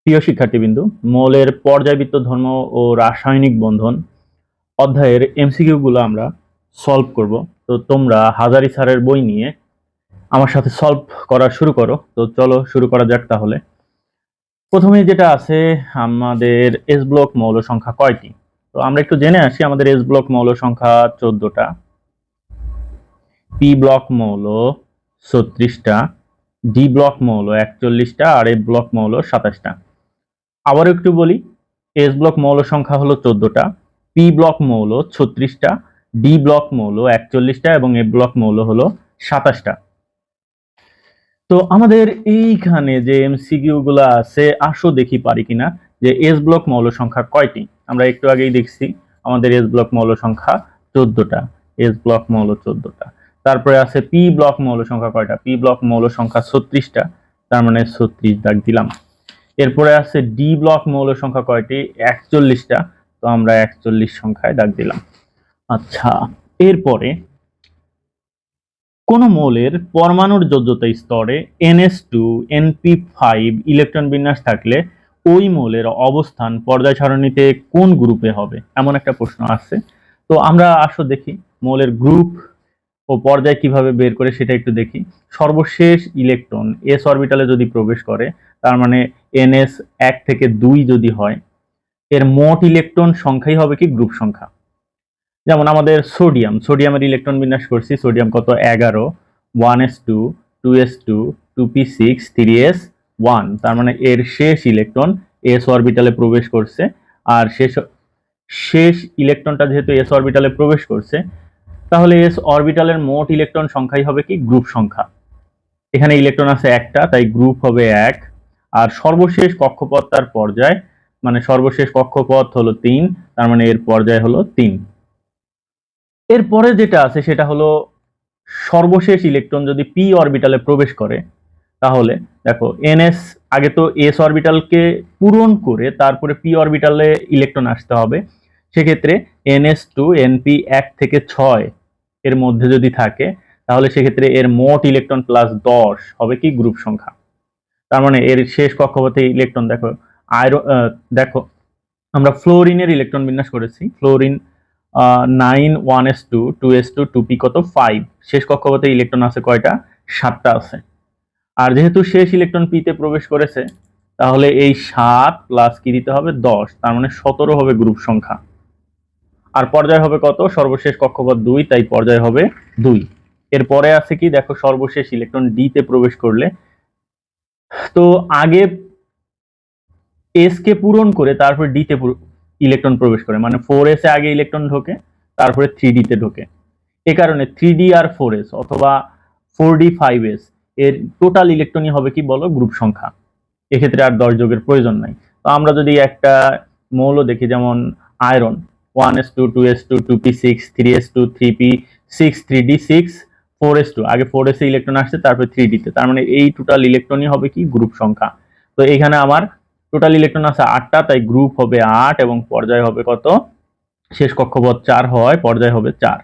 প্রিয় শিক্ষার্থীবৃন্দ, মৌলের পর্যায়বৃত্ত ধর্ম ও রাসায়নিক বন্ধন অধ্যায়ের এমসিকিউ গুলো আমরা সলভ করব। তো তোমরা হাজারি স্যারের বই নিয়ে আমার সাথে সলভ করা শুরু করো। তো চলো শুরু করা যাক। তাহলে প্রথমে যেটা আছে, আমাদের এস ব্লক মৌল সংখ্যা কয়টি? তো আমরা একটু জেনে আসি। আমাদের এস ব্লক মৌল সংখ্যা 14টা, পি ব্লক মৌল 36টা, ডি ব্লক মৌল 41টা, আর এ ব্লক মৌল 27টা। আবার একটু বলি, এস ব্লক মৌল সংখ্যা হলো 14টা, পি ব্লক মৌল 36টা, ডি ব্লক মৌল 41টা এবং এ ব্লক মৌল হলো 27টা। তো আমাদের এইখানে যে এমসিকিউ গুলা আছে, আসো দেখি পারি কিনা যে এস ব্লক মৌল সংখ্যা কয়টি। আমরা একটু আগেই দেখছি আমাদের এস ব্লক মৌল সংখ্যা 14টা, এস ব্লক মৌল 14টা। তারপরে আছে পি ব্লক মৌল সংখ্যা কয়টা? পি ব্লক মৌল সংখ্যা 36টা, তার মানে 36 দাগ দিলাম। এরপরে আছে ডি ব্লক মৌল সংখ্যা কয়টি? 41টা, তো আমরা 41 সংখ্যায় দাগ দিলাম। আচ্ছা, এরপরে কোন মৌলের পরমাণুর যোজ্যতা স্তরে NH2 NP5 ইলেকট্রন বিন্যাস থাকলে ওই মৌলের অবস্থান পর্যায় সারণীতে কোন গ্রুপে হবে, এমন একটা প্রশ্ন আছে। তো আমরা আসো দেখি মৌলের গ্রুপ ও পর্যায় কিভাবে বের করে সেটা একটু দেখি। সর্বশেষ ইলেকট্রন এস অরবিটালে যদি প্রবেশ করে, তার মানে NS 1 থেকে 2 যদি হয়, এর মোট ইলেকট্রন সংখ্যাই হবে কি গ্রুপ সংখ্যা। যেমন আমাদের সোডিয়ামের ইলেকট্রন বিন্যাস করছি। সোডিয়াম কত? 11, 1s2, 2s2, 2p6, 3s1। তার মানে এর শেষ ইলেকট্রন এস অরবিটালে প্রবেশ করছে। আর শেষ ইলেকট্রনটা যেহেতু এস অরবিটালে প্রবেশ করছে, তাহলে এস অরবিটালের মোট ইলেকট্রন সংখ্যাই হবে কি গ্রুপ সংখ্যা। এখানে ইলেকট্রন আছে একটা, তাই গ্রুপ হবে 1। আর সর্বশেষ কক্ষপথ তার পর্যায়, মানে সর্বশেষ কক্ষপথ হলো 3, তার মানে এর পর্যায় হলো 3। এরপরে যেটা আছে সেটা হলো সর্বশেষ ইলেকট্রন যদি পি অরবিটালে প্রবেশ করে, তাহলে দেখো এনএস আগে তো এস অরবিটালকে পূরণ করে তারপরে পি অরবিটালে ইলেকট্রন আসতে হবে। সেক্ষেত্রে NS2 NP 1 থেকে 6 এর মধ্যে যদি থাকে, তাহলে সেক্ষেত্রে এর মোট ইলেকট্রন প্লাস 10 হবে কি গ্রুপ সংখ্যা। তার মানে এর শেষ কক্ষপথে ইলেকট্রন দেখো দেখো আমরা ফ্লোরিনের ইলেকট্রন বিন্যাস করেছি। ফ্লোরিন 9, 1s2, 2s2, 2p কত 5। শেষ কক্ষপথে ইলেকট্রন আছে কয়টা? 7টা আছে। আর যেহেতু শেষ ইলেকট্রন পিতে প্রবেশ করেছে, তাহলে এই 7 প্লাস কি দিতে হবে? 10, তার মানে 17 হবে গ্রুপ সংখ্যা। আর পর্যায় হবে কত? সর্বশেষ কক্ষপথ 2, তাই পর্যায় হবে 2। এরপরে আছে কি দেখো, সর্বশেষ ইলেকট্রন ডি তে প্রবেশ করলে, তো আগে এস কে পূরণ করে তারপর ডি তে ইলেকট্রন প্রবেশ করে, মানে 4s এ আগে ইলেকট্রন ঢোকে, তারপরে 3d তে ঢোকে। এ কারণে 3d আর 4s অথবা 4d 5s এর টোটাল ইলেকট্রনই হবে কি বলো? গ্রুপ সংখ্যা। এক্ষেত্রে আর 10 যোগের প্রয়োজন নাই। তো আমরা যদি একটা মৌল দেখি, যেমন iron 1s2, 2s2, 2p6, 3s2, 3p6, 3d6, 4s2, আগে 4s এ ইলেকট্রন আসছে তারপরে 3d তে, তার মানে এই টোটাল ইলেকট্রনই হবে কি গ্রুপ সংখ্যা। তো এখানে আমার টোটাল ইলেকট্রন আছে 8টা, তাই গ্রুপ হবে 8 এবং পর্যায় হবে কত? শেষ কক্ষপথ 4 হয়, পর্যায় হবে 4।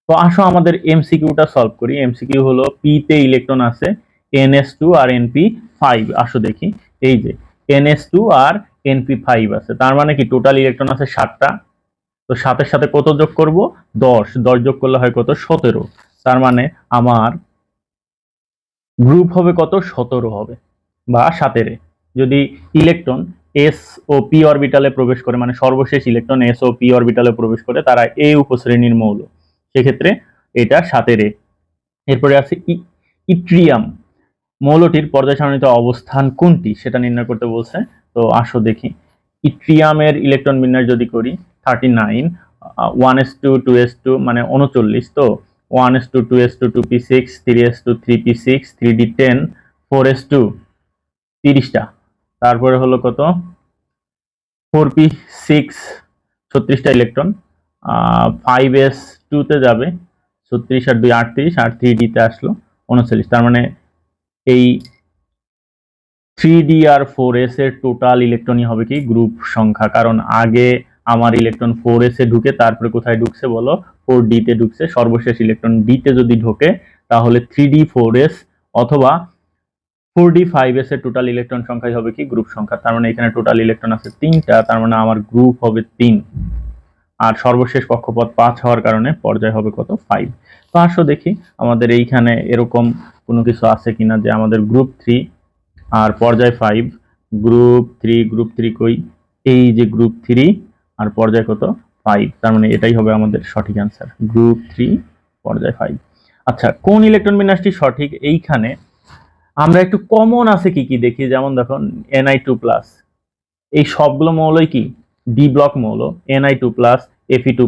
তো আসো আমাদের এমসিকিউটা সলভ করি। এমসিকিউ হলো পি তে ইলেকট্রন আছে NS2 আর NP5। আসো দেখি, এই যে NS2 আর NP5 আছে, তার মানে কি টোটাল ইলেকট্রন আছে 7টা। তো 7-এর সাথে কত যোগ করব? 10। 10 যোগ করলে হয় কত? 17। তার মানে আমার গ্রুপ হবে কত? 17 হবে, বা 7-এর যদি ইলেকট্রন এস ও পি অরবিটালে প্রবেশ করে, মানে সর্বশেষ ইলেকট্রন এস ও পি অরবিটালে প্রবেশ করে, তারা এ উপশ্রেণীর মৌল, সেক্ষেত্রে এটা 7-এর। এরপরে আছে ইট্রিয়াম মৌলটির পর্যায় সারণীতে অবস্থান কোনটি সেটা নির্ণয় করতে বলছে। তো আসো দেখি, ইট্রিয়ামের ইলেকট্রন বিন্যাস যদি করি 39, 1s2, 2s2 মানে 39, তো 1s2, 2s2, 2p6, 3s2, 3p6, 3d10, 4s2 30টা। তারপরে হলো কত? 4p6 36টা ইলেকট্রন, 5s2 তে যাবে 36 আর 2 38, আর 3d তে আসলো 39। তার মানে এই 3d আর 4s এর টোটাল ইলেকট্রনই হবে কি গ্রুপ সংখ্যা। কারণ আগে আমার ইলেকট্রন 4s এ ঢুকে তারপরে কোথায় ঢুকছে বলো? 4d তে ঢুকছে। সর্বশেষ ইলেকট্রন d তে যদি ঢোকে, তাহলে 3d 4s অথবা 4d5s এর টোটাল ইলেকট্রন সংখ্যাই হবে কি গ্রুপ সংখ্যা। তার মানে এখানে টোটাল ইলেকট্রন আছে 3টা, তার মানে আমার গ্রুপ হবে 3, আর সর্বশেষ কক্ষপথ 5 হওয়ার কারণে পর্যায় হবে কত 5। তো আসো দেখি আমাদের এইখানে এরকম কোনো কিছু আছে কিনা যে আমাদের গ্রুপ 3 আর পর্যায় 5, গ্রুপ 3 কই, এই যে গ্রুপ 3 আর পর্যায় কত 5, তার মানে এটাই হবে আমাদের সঠিক অ্যান্সার, গ্রুপ 3 পর্যায় 5। আচ্ছা, কোন ইলেকট্রন বিন্যাসটি সঠিক? এইখানে আমরা একটু কমন আছে কি কি দেখি, যেমন দেখো Ni2+, এই সবগুলো মৌলই কি ডি ব্লক মৌল, Ni2+, Fe2+,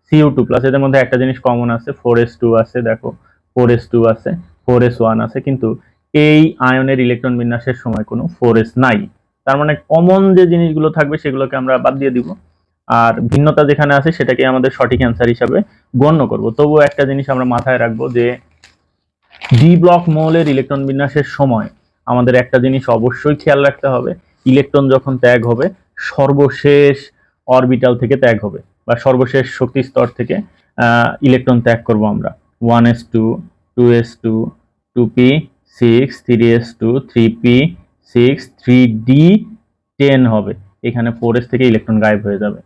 Cu2+, এদের মধ্যে একটা জিনিস কমন আছে, 4s2 আছে, দেখো 4s2 আছে, 4s1 আছে, কিন্তু এই আয়নের ইলেকট্রন বিন্যাসের সময় কোনো 4s নাই। তার মানে কমন যে জিনিসগুলো থাকবে সেগুলোকে আমরা বাদ দিয়ে দিব, আর ভিন্নতা যেখানে আছে সেটাকে আমাদের সঠিক অ্যান্সার হিসাবে গণ্য করব। তবুও একটা জিনিস আমরা মাথায় রাখবো যে ডি ব্লক মৌলের ইলেকট্রন বিন্যাসের সময় আমাদের একটা জিনিস অবশ্যই খেয়াল রাখতে হবে, ইলেকট্রন যখন ত্যাগ হবে সর্বশেষ অরবিটাল থেকে ত্যাগ হবে, বা সর্বশেষ শক্তি স্তর থেকে ইলেকট্রন ত্যাগ করব আমরা। 1s2, 2s2, 2p6, 3s2, 3p6, 3d10 হবে, এখানে 4s থেকে ইলেকট্রন গায়েব হয়ে যাবে।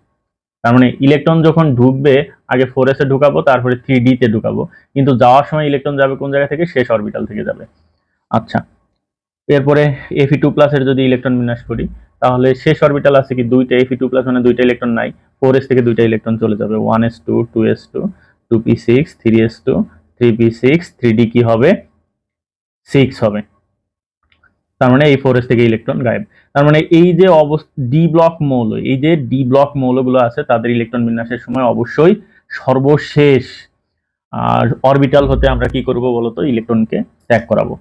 তার মানে ইলেকট্রন যখন ঢুকবে আগে 4s এ ঢুকাবো, তারপরে 3d তে ঢুকাবো, কিন্তু যাওয়ার সময় ইলেকট্রন যাবে কোন জায়গা থেকে? শেষ অরবিটাল থেকে যাবে। আচ্ছা, এরপরে Fe2+ এর যদি ইলেকট্রন বিন্যাস করি, তাহলে শেষ অরবিটাল আছে কি দুইটা, Fe2+ মানে দুইটা ইলেকট্রন নাই, 4s থেকে দুইটা ইলেকট্রন চলে যাবে, 1s2, 2s2, 2p6, 3s2, 3p6, 3d কি হবে 6 হবে, তার মানে এই 4s থেকে ইলেকট্রন গায়েব। তার মানে এই যে ডি ব্লক মৌল, এই যে ডি ব্লক মৌলগুলো আছে তাদের ইলেকট্রন বিন্যাসের সময় অবশ্যই সর্বশেষ অরবিটাল হতে আমরা কি করব বলতো, ইলেকট্রনকে ত্যাগ করাবো।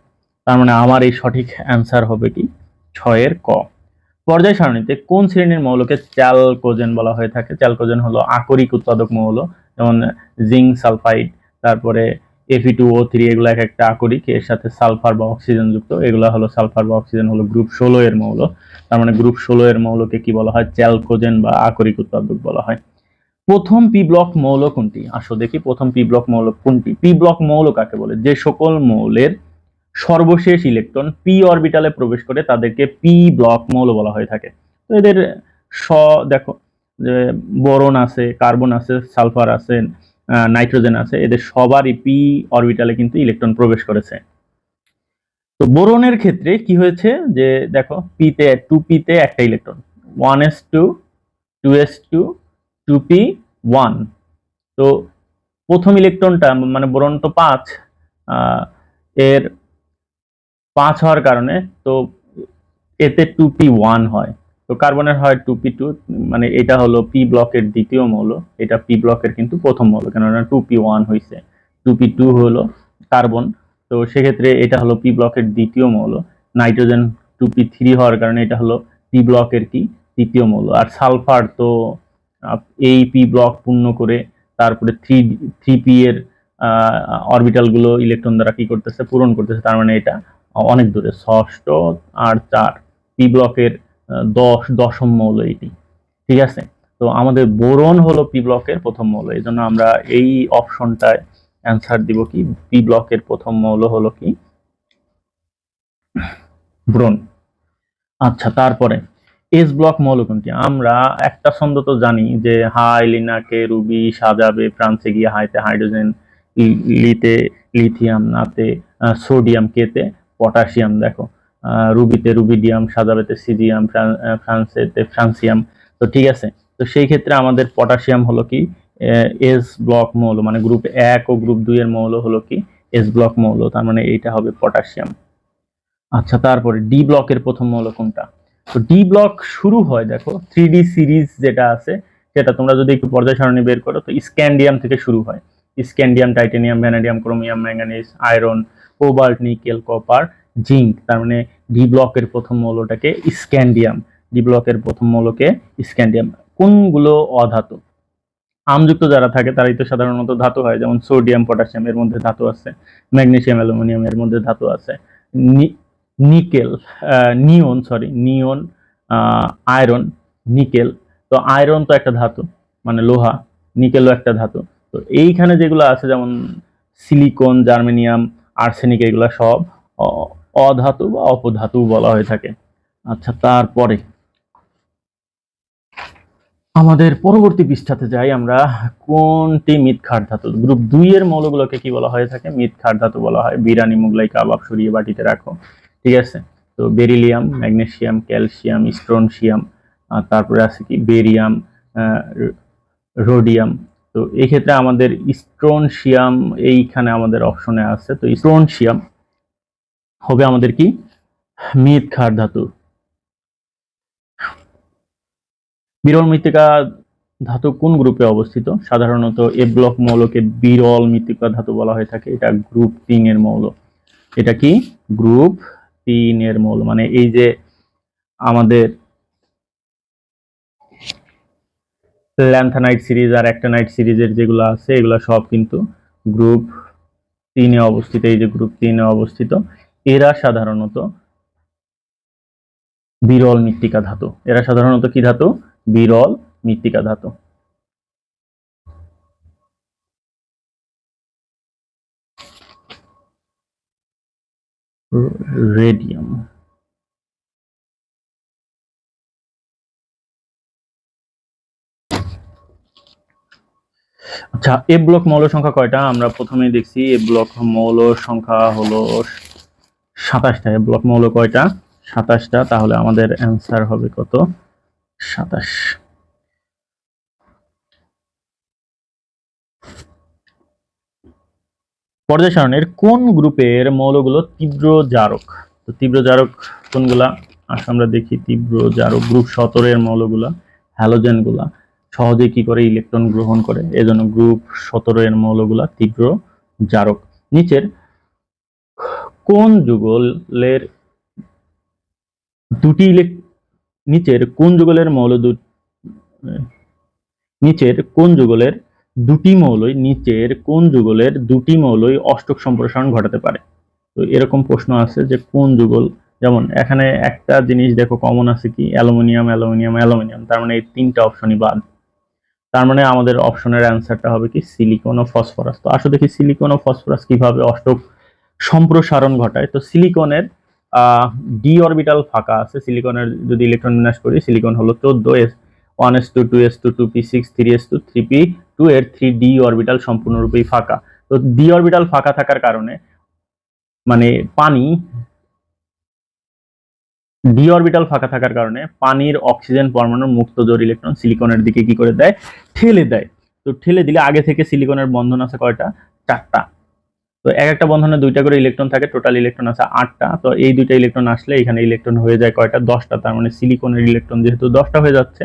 তার মানে আমার এই সঠিক অ্যান্সার হবে কি 6 এর ক। পর্যায় সারণীতে কোন শ্রেণীর মৌলকে চ্যালকোজেন বলা হয়ে থাকে? চ্যালকোজেন হলো আকরিক উৎপাদক মৌল, যেমন জিঙ্ক সালফাইড, তারপরে Fe2O3, এগুলো এক একটা আকরিক, এর সাথে সালফার বা অক্সিজেন যুক্ত, এগুলো হলো সালফার বা অক্সিজেন হলো গ্রুপ 16 এর মৌল। তার মানে গ্রুপ 16 এর মৌলকে কি বলা হয়? চ্যালকোজেন বা আকরিক উৎপাদক বলা হয়। প্রথম পি ব্লক মৌল কোনটি? আসো দেখি প্রথম পি ব্লক মৌল কোনটি। পি ব্লক মৌল কাকে বলে? যে সকল মৌলের সর্বশেষ ইলেকট্রন পি অরবিটালে প্রবেশ করে তাদেরকে পি ব্লক মৌল বলা হয়ে থাকে। তো এদের দেখো যে বোরন আছে, কার্বন আছে, সালফার আছে, নাইট্রোজেন আছে, এদের সবারই পি অরবিটালে কিন্তু ইলেকট্রন প্রবেশ করেছে। তো বোরনের ক্ষেত্রে কি হয়েছে যে দেখো পিতে 2p-তে একটা ইলেকট্রন, 1s2, 2s2, 2p1। তো প্রথম ইলেকট্রনটা মানে বোরন তো 5, এর 5 হওয়ার কারণে তো এতে 2p1 হয়, তো কার্বনের হয় 2p2, মানে এটা হলো পি ব্লকের দ্বিতীয় মৌল, এটা পি ব্লকের কিন্তু প্রথম মৌল, কেননা 2p1 হয়েছে, 2p2 হলো কার্বন, তো সেক্ষেত্রে এটা হলো পি ব্লকের দ্বিতীয় মৌল। নাইট্রোজেন 2p3 হওয়ার কারণে এটা হলো পি ব্লকের কি তৃতীয় মৌল। আর সালফার তো এই পি ব্লক পূর্ণ করে তারপরে 3p এর অরবিটাল গুলো ইলেকট্রন দ্বারা কি করতেছে পূরণ করতেছে, তার মানে এটা অনেক দূরে, ষষ্ঠ আর 4 পি ব্লকের 10ম মৌল এটি। ঠিক আছে, তো আমাদের বোরন হলো পি ব্লকের প্রথম মৌল, এই জন্য আমরা এই অপশনটায় অ্যান্সার দিব কি পি ব্লকের প্রথম মৌল হলো কি বোরন। আচ্ছা, তারপরে এস ব্লক মৌল কোনটি? আমরা একটা ছন্দ তো জানি যে হাই লিনাকে রুবি সাজাবে, ফ্রান্সে গিয়ে হাইতে হাইড্রোজেন, লিতে লিথিয়াম, নাতে সোডিয়াম, কেতে পটাশিয়াম। দেখো রুবিতে রুবিডিয়াম, সাজাবেতে সিজিয়াম, ফ্রান্সেতে ফ্রান্সিয়াম। তো ঠিক আছে, তো সেই ক্ষেত্রে আমাদের পটাশিয়াম হলো কি এস ব্লক মৌল, মানে গ্রুপ 1 ও গ্রুপ 2 এর মৌল হলো কি এস ব্লক মৌল, তার মানে এইটা হবে পটাশিয়াম। আচ্ছা, তারপরে ডি ব্লকের প্রথম মৌল কোনটা? তো ডি ব্লক শুরু হয় দেখো 3D সিরিজ যেটা আছে সেটা তোমরা যদি একটু পর্যায় সারণী বের করো, তো স্ক্যান্ডিয়াম থেকে শুরু হয়, scandium, titanium, vanadium, chromium, manganese, iron, cobalt, nickel, copper, zinc. তার মানে ডি ব্লকের প্রথম মৌলটাকে স্ক্যান্ডিয়াম, ডি ব্লকের প্রথম মৌলকে স্ক্যান্ডিয়াম। কোনগুলো অধাতু? আমযুক্ত যারা থাকে তারাই তো সাধারণত ধাতু হয়, যেমন সোডিয়াম, পটাশিয়াম এর মধ্যে ধাতু আছে, ম্যাগনেসিয়াম, অ্যালুমিনিয়াম এর মধ্যে ধাতু আছে, নিকেল, নিয়ন, আয়রন, নিকেল। তো আয়রন তো একটা ধাতু মানে লোহা, নিকেলও একটা ধাতু। তো এইখানে যেগুলো আছে যেমন সিলিকন, জার্মেনিয়াম, আর্সেনিক, এগুলো সব অধাতু বা অপধাতু বলা হয়ে থাকে। আচ্ছা, তারপরে আমাদের পরবর্তী পৃষ্ঠাতে যাই আমরা। কোনটি মৃৎ ক্ষার ধাতু? গ্রুপ 2 এর মৌলগুলোকে কি বলা হয়ে থাকে? মৃৎ ক্ষার ধাতু বলা হয়। বিরানি, মুগলাই, কাবাব সরিয়ে বাটিতে রাখো। ঠিক আছে, তো বেরিলিয়াম, ম্যাগনেসিয়াম, ক্যালসিয়াম, স্ট্রনশিয়াম, আর তারপরে আছে কি বেরিয়াম, রোডিয়াম। তো এই ক্ষেত্রে আমাদের স্ট্রনশিয়াম এইখানে আমাদের অপশনে আছে। তো স্ট্রনশিয়াম হবে আমাদের কি মৃৎ ক্ষার ধাতু। বিরল মৃত্তিকা ধাতু কোন গ্রুপে অবস্থিত? সাধারণত এ ব্লক মৌলকে বিরল মৃত্তিকা ধাতু বলা হয়ে থাকে। এটা গ্রুপ 3 এর মৌল। এটা কি গ্রুপ 3 এর মৌল, মানে এই যে আমাদের ল্যান্থানাইট সিরিজ আর অ্যাক্টিনাইট সিরিজের যেগুলো আছে এগুলো সব কিন্তু গ্রুপ 3 এ অবস্থিত। এই যে গ্রুপ 3 এ অবস্থিত, এরা সাধারণত বিরল মৃত্তিকা ধাতু। এরা সাধারণত কি ধাতু? বিরল মৃত্তিকা ধাতু। রেডিয়াম। আচ্ছা, এ ব্লক মৌল সংখ্যা কয়টা? আমরা প্রথমেই দেখছি এ ব্লক মৌল সংখ্যা হলো 27টা। এ ব্লক মৌল কয়টা? 27টা। তাহলে আমাদের অ্যান্সার হবে কত? 27। পর্যায় সারণীর কোন গ্রুপের মৌলগুলো তীব্র জারক? তো তীব্র জারক কোনগুলা? আমরা দেখি তীব্র জারক গ্রুপ 17 এর মৌলগুলা, হ্যালোজেনগুলা সহজে কি করে ইলেকট্রন গ্রহণ করে, এজন্য গ্রুপ 17 এর মৌলগুলা তীব্র জারক। নিচের কোন যুগলের দুটি নিচের কোন যুগলের মৌল নিচের কোন যুগলের দুটি মৌলই অষ্টক সম্প্রসারণ ঘটাতে পারে? তো এরকম প্রশ্ন আছে যে কোন যুগল, যেমন এখানে একটা জিনিস দেখো কমন আছে কি অ্যালুমিনিয়াম, অ্যালুমিনিয়াম, অ্যালুমিনিয়াম, তার মানে এই তিনটা অপশনই বাদ। তার মানে আমাদের অপশনের অ্যান্সারটা হবে কি সিলিকন ও ফসফরাস। তো আসলে দেখি সিলিকন ও ফসফরাস কিভাবে অষ্টক সম্প্রসারণ ঘটায়। তো সিলিকনের ডি অরবিটাল ফাঁকা আছে। সিলিকনের যদি ইলেকট্রন বিন্যাস করি, সিলিকন হলো 14 1s2 2s2 2p6 3s2 3p2 এর 3d অরবিটাল সম্পূর্ণরূপেই ফাঁকা। তো ডি অরবিটাল ফাঁকা থাকার কারণে মানে পানি ডি অরবিটাল ফাঁকা থাকার কারণে পানির অক্সিজেন পরমাণুর মুক্ত জোড় ইলেকট্রন সিলিকনের দিকে কি করে দেয়? ঠেলে দেয়। তো ঠেলে দিলে আগে থেকে সিলিকনের বন্ধন আছে কয়টা? 4টা। তো এক একটা বন্ধনে 2টা করে ইলেকট্রন থাকে, টোটাল ইলেকট্রন আছে 8টা। তো এই 2টা ইলেকট্রন আসলে এখানে ইলেকট্রন হয়ে যায় কয়টা? 10টা। তার মানে সিলিকনের ইলেকট্রন যেহেতু 10টা হয়ে যাচ্ছে,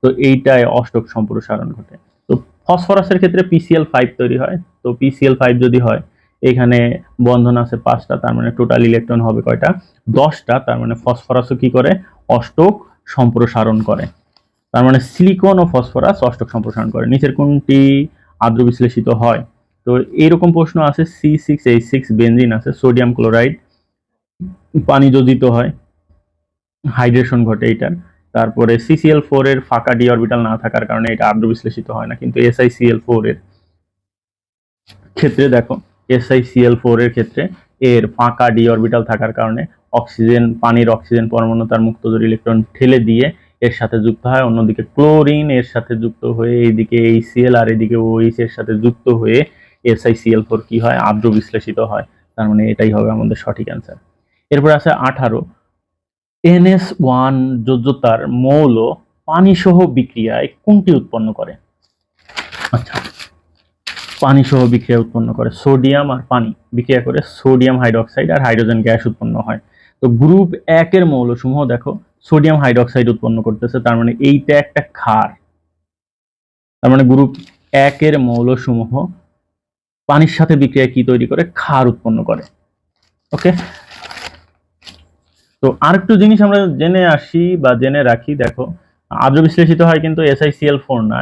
তো এইটায় অষ্টক সম্প্রসারণ ঘটে। তো ফসফরাসের ক্ষেত্রে PCl5 তৈরি হয়। তো PCl5 যদি হয়, এখানে বন্ধন আছে 5টা, তার মানে টোটাল ইলেকট্রন হবে কয়টা? 10টা। তার মানে ফসফরাসও কি করে? অষ্টক সম্প্রসারণ করে। তার মানে সিলিকন ও ফসফরাস অষ্টক সম্প্রসারণ করে। নিচের কোনটি আদ্র বিশ্লেষিত হয়? তো এইরকম প্রশ্ন আছে। C6H6 বেনজিন আছে, সোডিয়াম ক্লোরাইড পানি যোজিত হয়, হাইড্রেশন ঘটে এটার। তারপরে CCl4 এর ফাঁকা ডি অরবিটাল না থাকার কারণে এটা আদ্র বিশ্লেষিত হয় না। কিন্তু SiCl4 এর ক্ষেত্রে দেখো, SiCl4 এর ক্ষেত্রে এর ফাঁকা ডি অরবিটাল থাকার কারণে পানির অক্সিজেন পরমাণু তার মুক্তজোড় ইলেকট্রন ঠেলে দিয়ে এর সাথে যুক্ত হয়। অন্যদিকে ক্লোরিন এর সাথে যুক্ত হয়ে এইদিকে HCl আর এদিকে OH এর সাথে যুক্ত হয়ে SiCl4 কি হয়? আদ্র বিশ্লেষিত হয়। তার মানে এটাই হবে আমাদের সঠিক অ্যান্সার। এরপর আছে 18, NS1 যোজ্যতার মৌল পানি সহ বিক্রিয়ায় কোনটি উৎপন্ন করে? আচ্ছা, পানি সহ বিক্রিয়া উৎপন্ন করে, সোডিয়াম আর পানি বিক্রিয়া করে সোডিয়াম হাইড্রোক্সাইড আর হাইড্রোজেন গ্যাস উৎপন্ন হয়। তো গ্রুপ 1 এর মৌলসমূহ দেখো সোডিয়াম হাইড্রোক্সাইড উৎপন্ন করতেছে, তার মানে এইটা একটা ক্ষার। তার মানে গ্রুপ 1 এর মৌলসমূহ পানির সাথে বিক্রিয়া কি তৈরি করে? ক্ষার উৎপন্ন করে। ওকে, তো আরেকটু জিনিস আমরা জেনে আসি বা জেনে রাখি। দেখো, আদ্র বিশ্লেষিত হয় কিন্তু SiCl4 না,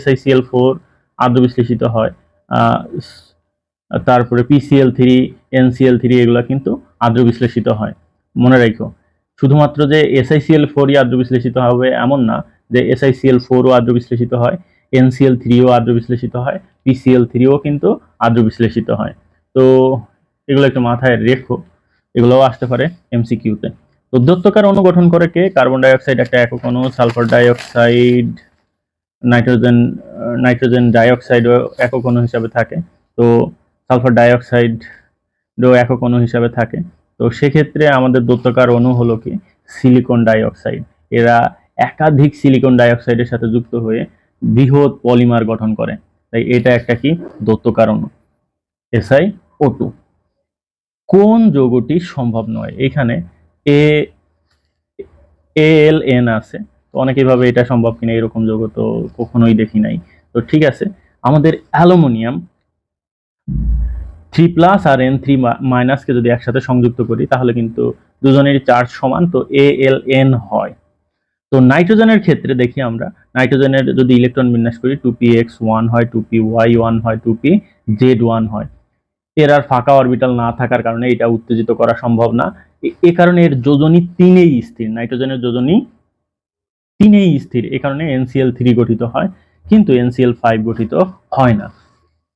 SiCl4 আদ্র বিশ্লেষিত হয়। তারপরে PCl3, NCl3 এগুলা কিন্তু আদ্র বিশ্লেষিত হয়। মনে রাখো, শুধুমাত্র যে SiCl4 ই আদ্র বিশ্লেষিত হবে এমন না, যে SiCl4 ও আদ্র বিশ্লেষিত হয়, NCl3 ও আদ্র বিশ্লেষিত হয়, PCl3 ও কিন্তু আদ্র বিশ্লেষিত হয়। তো এগুলো একটু মাথায় রেখো। এগুলোও আসতে পারে এমসিকিউতে। তো দত্তকার অণু গঠন করে কে? কার্বন ডাই অক্সাইড একটা একক অণু, sulphur die oxide, nitrogen die অক্সাইডও একক অণু হিসাবে থাকে। তো সালফার ডাই অক্সাইডও একক অণু হিসাবে থাকে। তো সেক্ষেত্রে আমাদের দত্তকার অণু হলো কি সিলিকন ডাই অক্সাইড। এরা একাধিক সিলিকন ডাই অক্সাইডের সাথে যুক্ত হয়ে বৃহৎ পলিমার গঠন করে, তাই এটা একটা কি দত্তকার অণু SiO2। কোন যৌগটি সম্ভব নয়? এখানে এ AlN আছে, তো অনেকেই ভাবে এটা সম্ভব কিনা, এরকম যৌগ তো কখনোই দেখি নাই। তো ঠিক আছে, আমাদের অ্যালুমিনিয়াম 3+ আর N3- কে যদি একসাথে সংযুক্ত করি তাহলে কিন্তু দুজনেরই চার্জ সমান, তো Aln হয়। তো নাইট্রোজেনের ক্ষেত্রে দেখি আমরা, নাইট্রোজেনের যদি ইলেকট্রন বিন্যাস করি 2px1 হয়, 2py1 হয়, 2pz1 হয়। এর আর ফাঁকা অরবিটাল না থাকার কারণে এটা উত্তেজিত করা সম্ভব না। এ কারণে এর যোজনী তিনেই স্থির, নাইট্রোজেনের যোজনী তিনেই স্থির, এ কারণে NCl3 গঠিত হয়, কিন্তু NCl5 গঠিত হয় না।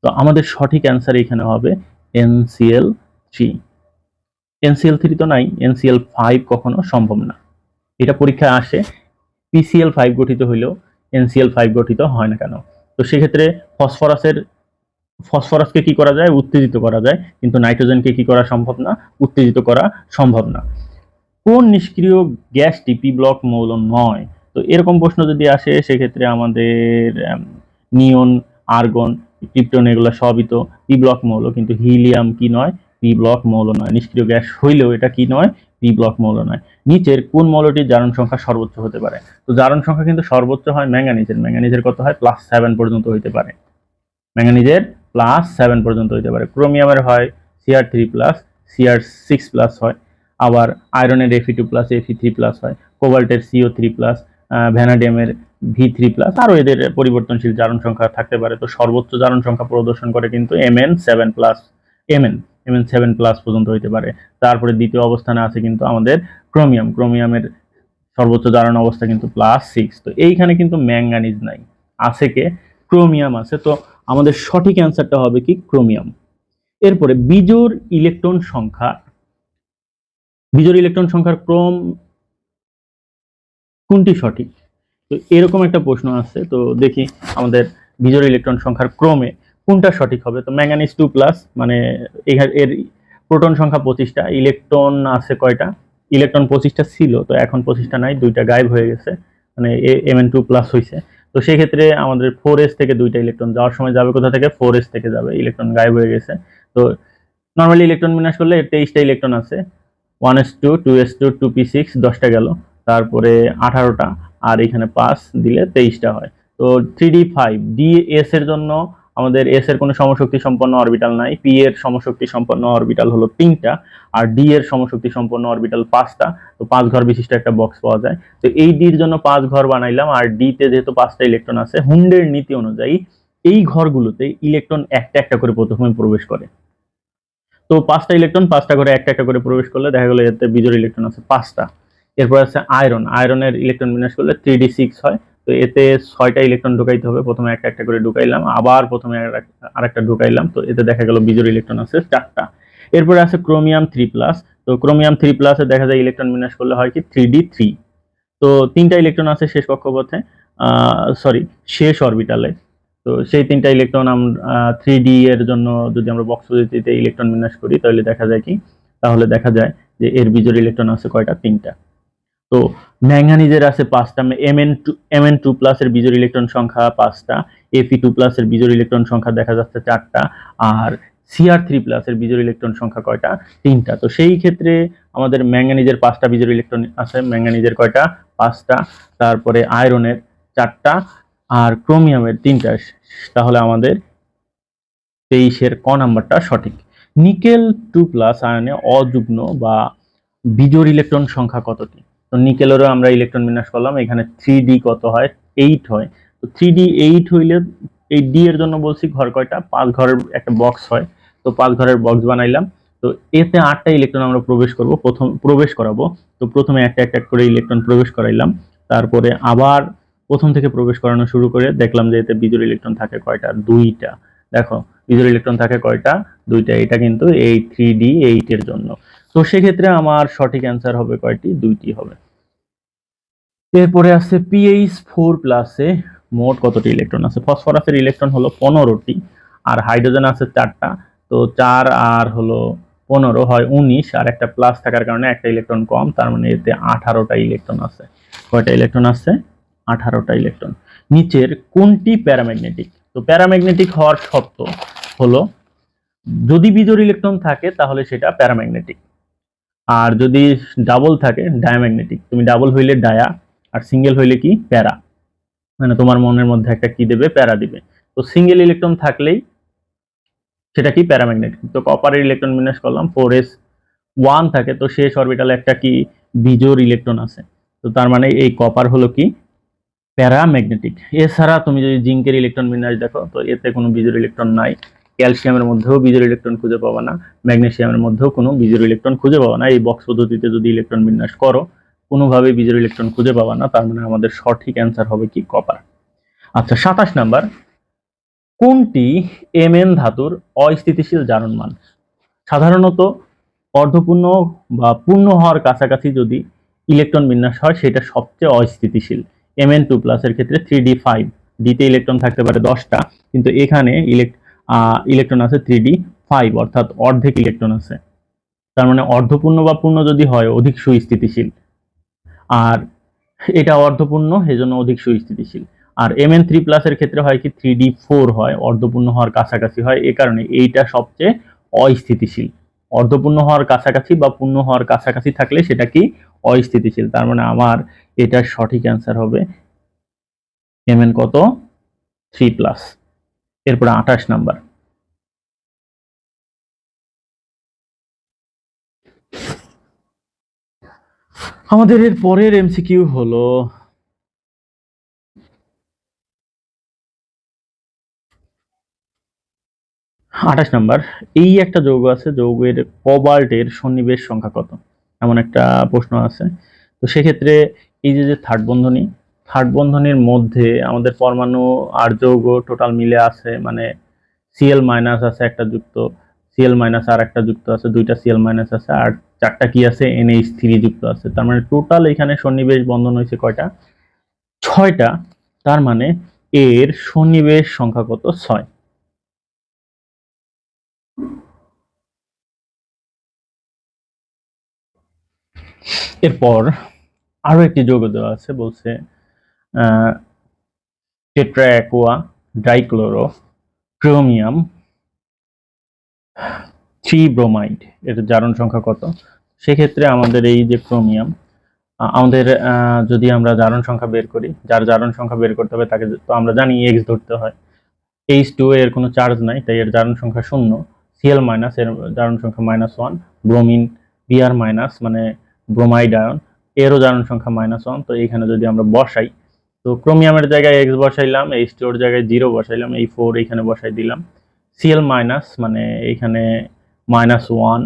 তো আমাদের সঠিক অ্যান্সার এখানে হবে NCl3। NCl3 তো নাই, NCl5 কখনো সম্ভব না। এটা পরীক্ষায় আসে, PCl5 গঠিত হইলেও NCl5 গঠিত হয় না কেন? তো সেক্ষেত্রে ফসফরাসকে কি করা যায়? উত্তেজিত করা যায়, কিন্তু নাইট্রোজেনকে কি করা সম্ভব না? উত্তেজিত করা সম্ভব না। কোন নিষ্ক্রিয় গ্যাসটি পি ব্লক মৌল নয়? তো এরকম প্রশ্ন যদি আসে সেক্ষেত্রে আমাদের নিয়ন, আর্গন, ক্রিপ্টন এগুলো সবই তো পি ব্লক মৌল, কিন্তু হিলিয়াম কি নয়? পি ব্লক মৌল নয়। নিষ্ক্রিয় গ্যাস হইলেও এটা কি নয়? পি ব্লক মৌল নয়। নিচের কোন মৌলটির জারণ সংখ্যা সর্বোচ্চ হতে পারে? তো জারণ সংখ্যা কিন্তু সর্বোচ্চ হয় ম্যাঙ্গানিজের কত হয়? +7 পর্যন্ত হইতে পারে। ম্যাঙ্গানিজের +7 পর্যন্ত হইতে পারে। ক্রোমিয়ামের হয় Cr3+, Cr6+ হয়। আবার আয়রনের Fe2+, Fe3+ হয়। কোবাল্টের CO3+, ভ্যানাডিয়ামের V3+, আরও এদের পরিবর্তনশীল জারণ সংখ্যা থাকতে পারে। তো সর্বোচ্চ জারণ সংখ্যা প্রদর্শন করে কিন্তু Mn7+ পর্যন্ত হইতে পারে। তারপরে দ্বিতীয় অবস্থানে আছে কিন্তু আমাদের ক্রোমিয়ামের সর্বোচ্চ জারণ অবস্থা কিন্তু +6। তো এইখানে কিন্তু ম্যাঙ্গানিজ নাই, আছে কে? ক্রোমিয়াম আছে। তো আমাদের সঠিক অ্যান্সারটা হবে কি? ক্রোমিয়াম। এরপরে বিজোড় ইলেকট্রন সংখ্যার ক্রম কোনটি সঠিক? তো এরকম একটা প্রশ্ন আছে, তো দেখি আমাদের বিজোড় ইলেকট্রন সংখ্যার ক্রমে কোনটা সঠিক হবে। তো ম্যাঙ্গানিজ 2+, মানে এর প্রোটন সংখ্যা 25টা, ইলেকট্রন আছে কয়টা? ইলেকট্রন 25টা ছিল, তো এখন 25টা নাই, 2টা গায়েব হয়ে গেছে, মানে Mn2+ হয়েছে। তো সেক্ষেত্রে আমাদের 4s থেকে 2টা ইলেকট্রন যাওয়ার সময় যাবে কোথা থেকে? 4s থেকে যাবে, ইলেকট্রন গায়েব হয়ে গেছে। তো নর্মালি ইলেকট্রন বিন্যাস করলে 23টা ইলেকট্রন আছে, 1s2, 2s2, 2p6, 10টা গেল, তারপরে 18টা, আর এখানে 5 দিলে 23টা হয়। তো 3d5 ds এর জন্য আমাদের s এর কোনো সমশক্তি সম্পন্ন অরবিটাল নাই, p এর সমশক্তি সম্পন্ন অরবিটাল হলো 3টা, আর d এর সমশক্তি সম্পন্ন অরবিটাল 5টা। তো 5 ঘর বিশিষ্ট একটা বক্স পাওয়া যায়। তো এই d এর জন্য 5 ঘর বানাইলাম, আর d তে যেহেতু 5টা ইলেকট্রন আছে, হুন্ডের নীতি অনুযায়ী এই ঘরগুলোতে ইলেকট্রন একটা একটা করে প্রথমে প্রবেশ করে। তো 5টা ইলেকট্রন 5টা ঘরে একটা একটা করে প্রবেশ করলে দেখা গেল এতে বিজোড় ইলেকট্রন আছে 5টা। এরপর আছে আয়রনের ইলেকট্রন বিন্যাস করলে 3d6 হয়। তো এতে 6টা ইলেকট্রন ঢুকাইতে হবে, প্রথমে একটা একটা করে ঢুকাইলাম, আবার প্রথমে আরেকটা ঢুকাইলাম, তো এতে দেখা গেল বিজোড় ইলেকট্রন আছে 4টা। এরপরে আছে ক্রোমিয়াম 3+, তো ক্রোমিয়াম 3+ এ দেখা যায় ইলেকট্রন বিন্যাস করলে হয় কি 3d3। তো 3টা ইলেকট্রন আছে শেষ কক্ষপথে, শেষ অরবিটালে। তো সেই 3টা ইলেকট্রন আমরা 3d এর জন্য যদি আমরা বক্স পদ্ধতিতে ইলেকট্রন বিন্যাস করি তাহলে দেখা যায় কি? তাহলে দেখা যায় যে এর বিজোড় ইলেকট্রন আছে কয়টা? 3টা। তো ম্যাঙ্গানিজের আছে 5টা, Mn2+ এর বিজোড় ইলেকট্রন সংখ্যা 5টা, Fe2+ এর বিজোড় ইলেকট্রন সংখ্যা দেখা যাচ্ছে 4টা, আর Cr3+ এর বিজোড় ইলেকট্রন সংখ্যা কয়টা? 3টা। তো সেই ক্ষেত্রে আমাদের ম্যাঙ্গানিজের 5টা বিজোড় ইলেকট্রন আছে, ম্যাঙ্গানিজের কয়টা? 5টা, তারপরে আয়রনের 4টা, আর ক্রোমিয়ামের 3টা। তাহলে আমাদের 23-এর ক নাম্বারটা সঠিক। নিকেল 2+ আয়নে অযুগ্ম বা বিজোড় ইলেকট্রন সংখ্যা কতটি? তো নিকেলেরও আমরা ইলেকট্রন বিন্যাস করলাম, এখানে 3d কত হয়? 8 হয়। তো 3d 8 হইলে এই d এর জন্য বলছি ঘর কয়টা? 5 ঘরের একটা বক্স হয়, তো 5 ঘরের বক্স বানাইলাম। তো এতে 8টা ইলেকট্রন আমরা প্রবেশ করাবো। তো প্রথমে একটা একটা করে ইলেকট্রন প্রবেশ করাইলাম, তারপরে আবার প্রথম থেকে প্রবেশ করানো শুরু করে দেখলাম যে এতে বিজোড় ইলেকট্রন থাকে কয়টা? 2টা। দেখো বিজোড় ইলেকট্রন থাকে কয়টা? 2টা। এটা কিন্তু এই 3d8 এর জন্য। তো সেক্ষেত্রে আমার সঠিক অ্যান্সার হবে কয়টি? দুইটি হবে। এরপরে আছে পিএইচ 4+ মোট কতটি ইলেকট্রন আছে? ফসফরাসের ইলেকট্রন হলো 15টি, আর হাইড্রোজেন আছে 4টা। তো 4 আর হলো 15 হয় 19, আর একটা প্লাস থাকার কারণে একটা ইলেকট্রন কম, তার মানে এতে 18টা ইলেকট্রন আছে। কয়টা ইলেকট্রন আছে? 18টা ইলেকট্রন। নিচের কোনটি প্যারাম্যাগনেটিক? তো প্যারাম্যাগনেটিক হওয়ার শর্ত হলো যদি বিজোড় ইলেকট্রন থাকে তাহলে সেটা প্যারাম্যাগনেটিক, আর যদি ডাবল থাকে ডায়াম্যাগনেটিক। তুমি ডাবল হইলে ডায়া, আর সিঙ্গেল হইলে কি? প্যারা। মানে তোমার মনের মধ্যে একটা কি দেবে? প্যারা দিবে। তো সিঙ্গেল ইলেকট্রন থাকলেই সেটা কি? প্যারাম্যাগনেটিক। তো কপারের ইলেকট্রন বিন্যাস করলাম 4s1 থাকে, তো শেষ অরবিটালে একটা কি? বিজোড় ইলেকট্রন আছে। তো তার মানে এই কপার হলো কি? প্যারাম্যাগনেটিক। এছাড়া তুমি যদি জিঙ্কের ইলেকট্রন বিন্যাস দেখো, তো এতে কোনো বিজোড় ইলেকট্রন নাই। ক্যালসিয়ামের মধ্যেও বিজোড় ইলেকট্রন খুঁজে পাবা না, ম্যাগনেসিয়ামের মধ্যেও কোনো বিজোড় ইলেকট্রন খুঁজে পাবা না। এই বক্স পদ্ধতিতে যদি ইলেকট্রন বিন্যাস করো কোনোভাবেই বিজোড় ইলেকট্রন খুঁজে পাবা না, তার মানে আমাদের সঠিক অ্যান্সার হবে কি? কপার। আচ্ছা, 27 নাম্বার, কোনটি Mn ধাতুর অস্থিতিশীল জারণমান? সাধারণত অর্ধপূর্ণ বা পূর্ণ হওয়ার কাছাকাছি যদি ইলেকট্রন বিন্যাস হয় সেটা সবচেয়ে অস্থিতিশীল। Mn2+ এর ক্ষেত্রে 3d5, ডিতে ইলেকট্রন থাকতে পারে 10টা, কিন্তু এখানে ইলেকট্রন আছে 3d5, অর্থাৎ অর্ধেক ইলেকট্রন আছে। তার মানে অর্ধপূর্ণ বা পূর্ণ যদি হয় অধিক সুস্থিতিশীল, আর এটা অর্ধপূর্ণ এজন্য অধিক সুস্থিতিশীল। আর Mn3+ এর ক্ষেত্রে হয় কি? 3d4 হয়, অর্ধপূর্ণ হওয়ার কাছাকাছি হয়, এ কারণে এইটা সবচেয়ে অস্থিতিশীল। অর্ধপূর্ণ হওয়ার কাছাকাছি বা পূর্ণ হওয়ার কাছাকাছি থাকলে সেটা কি? অস্থিতিশীল। তার মানে আমার এটার সঠিক অ্যান্সার হবে Mn কত? 3+। এরপরে 28 নাম্বার, আমাদের এর পরের এমসিকিউ হলো 28 নাম্বার, এই একটা যৌগ আছে, যৌগের কোবাল্টের সন্নিবেশ সংখ্যা কত? এমন একটা প্রশ্ন আছে। তো সেক্ষেত্রে এই যে থার্ড বন্ধনীর মধ্যে আমাদের পরমাণু আর যৌগ টোটাল মিলে আছে, মানে Cl- আছে একটা যুক্ত, Cl- আর একটা যুক্ত আছে, দুইটা Cl- আছে, আর চারটা কি আছে? NH3 যুক্ত আছে। তার মানে টোটাল এখানে সন্নিবেশ বন্ধন হয়েছে কয়টা? 6টা। তার মানে এর সন্নিবেশ সংখ্যা কত? 6। এরপর আরো একটি যৌগ দেওয়া আছে, বলছে tetra aqua dichloro chromium 3 bromide, এর জারণ সংখ্যা কত? সেক্ষেত্রে আমাদের এই যে ক্রোমিয়াম, আমাদের যদি আমরা জারণ সংখ্যা বের করি, যার জারণ সংখ্যা বের করতে হবে তাকে তো আমরা জানি এক্স ধরতে হয়। H2 এর কোনো চার্জ নাই, তাই এর জারণ সংখ্যা 0। Cl- এর জারণ সংখ্যা -1। ব্রোমিন Br- মানে ব্রোমাইড আয়ন, এরও জারণ সংখ্যা -1। তো এখানে যদি আমরা বসাই, তো ক্রোমিয়ামের জায়গায় এক্স বসাইলাম, H2 এর জায়গায় 0 বসাইলাম, এই 4 এখানে বসাই দিলাম। Cl- মানে এখানে -1,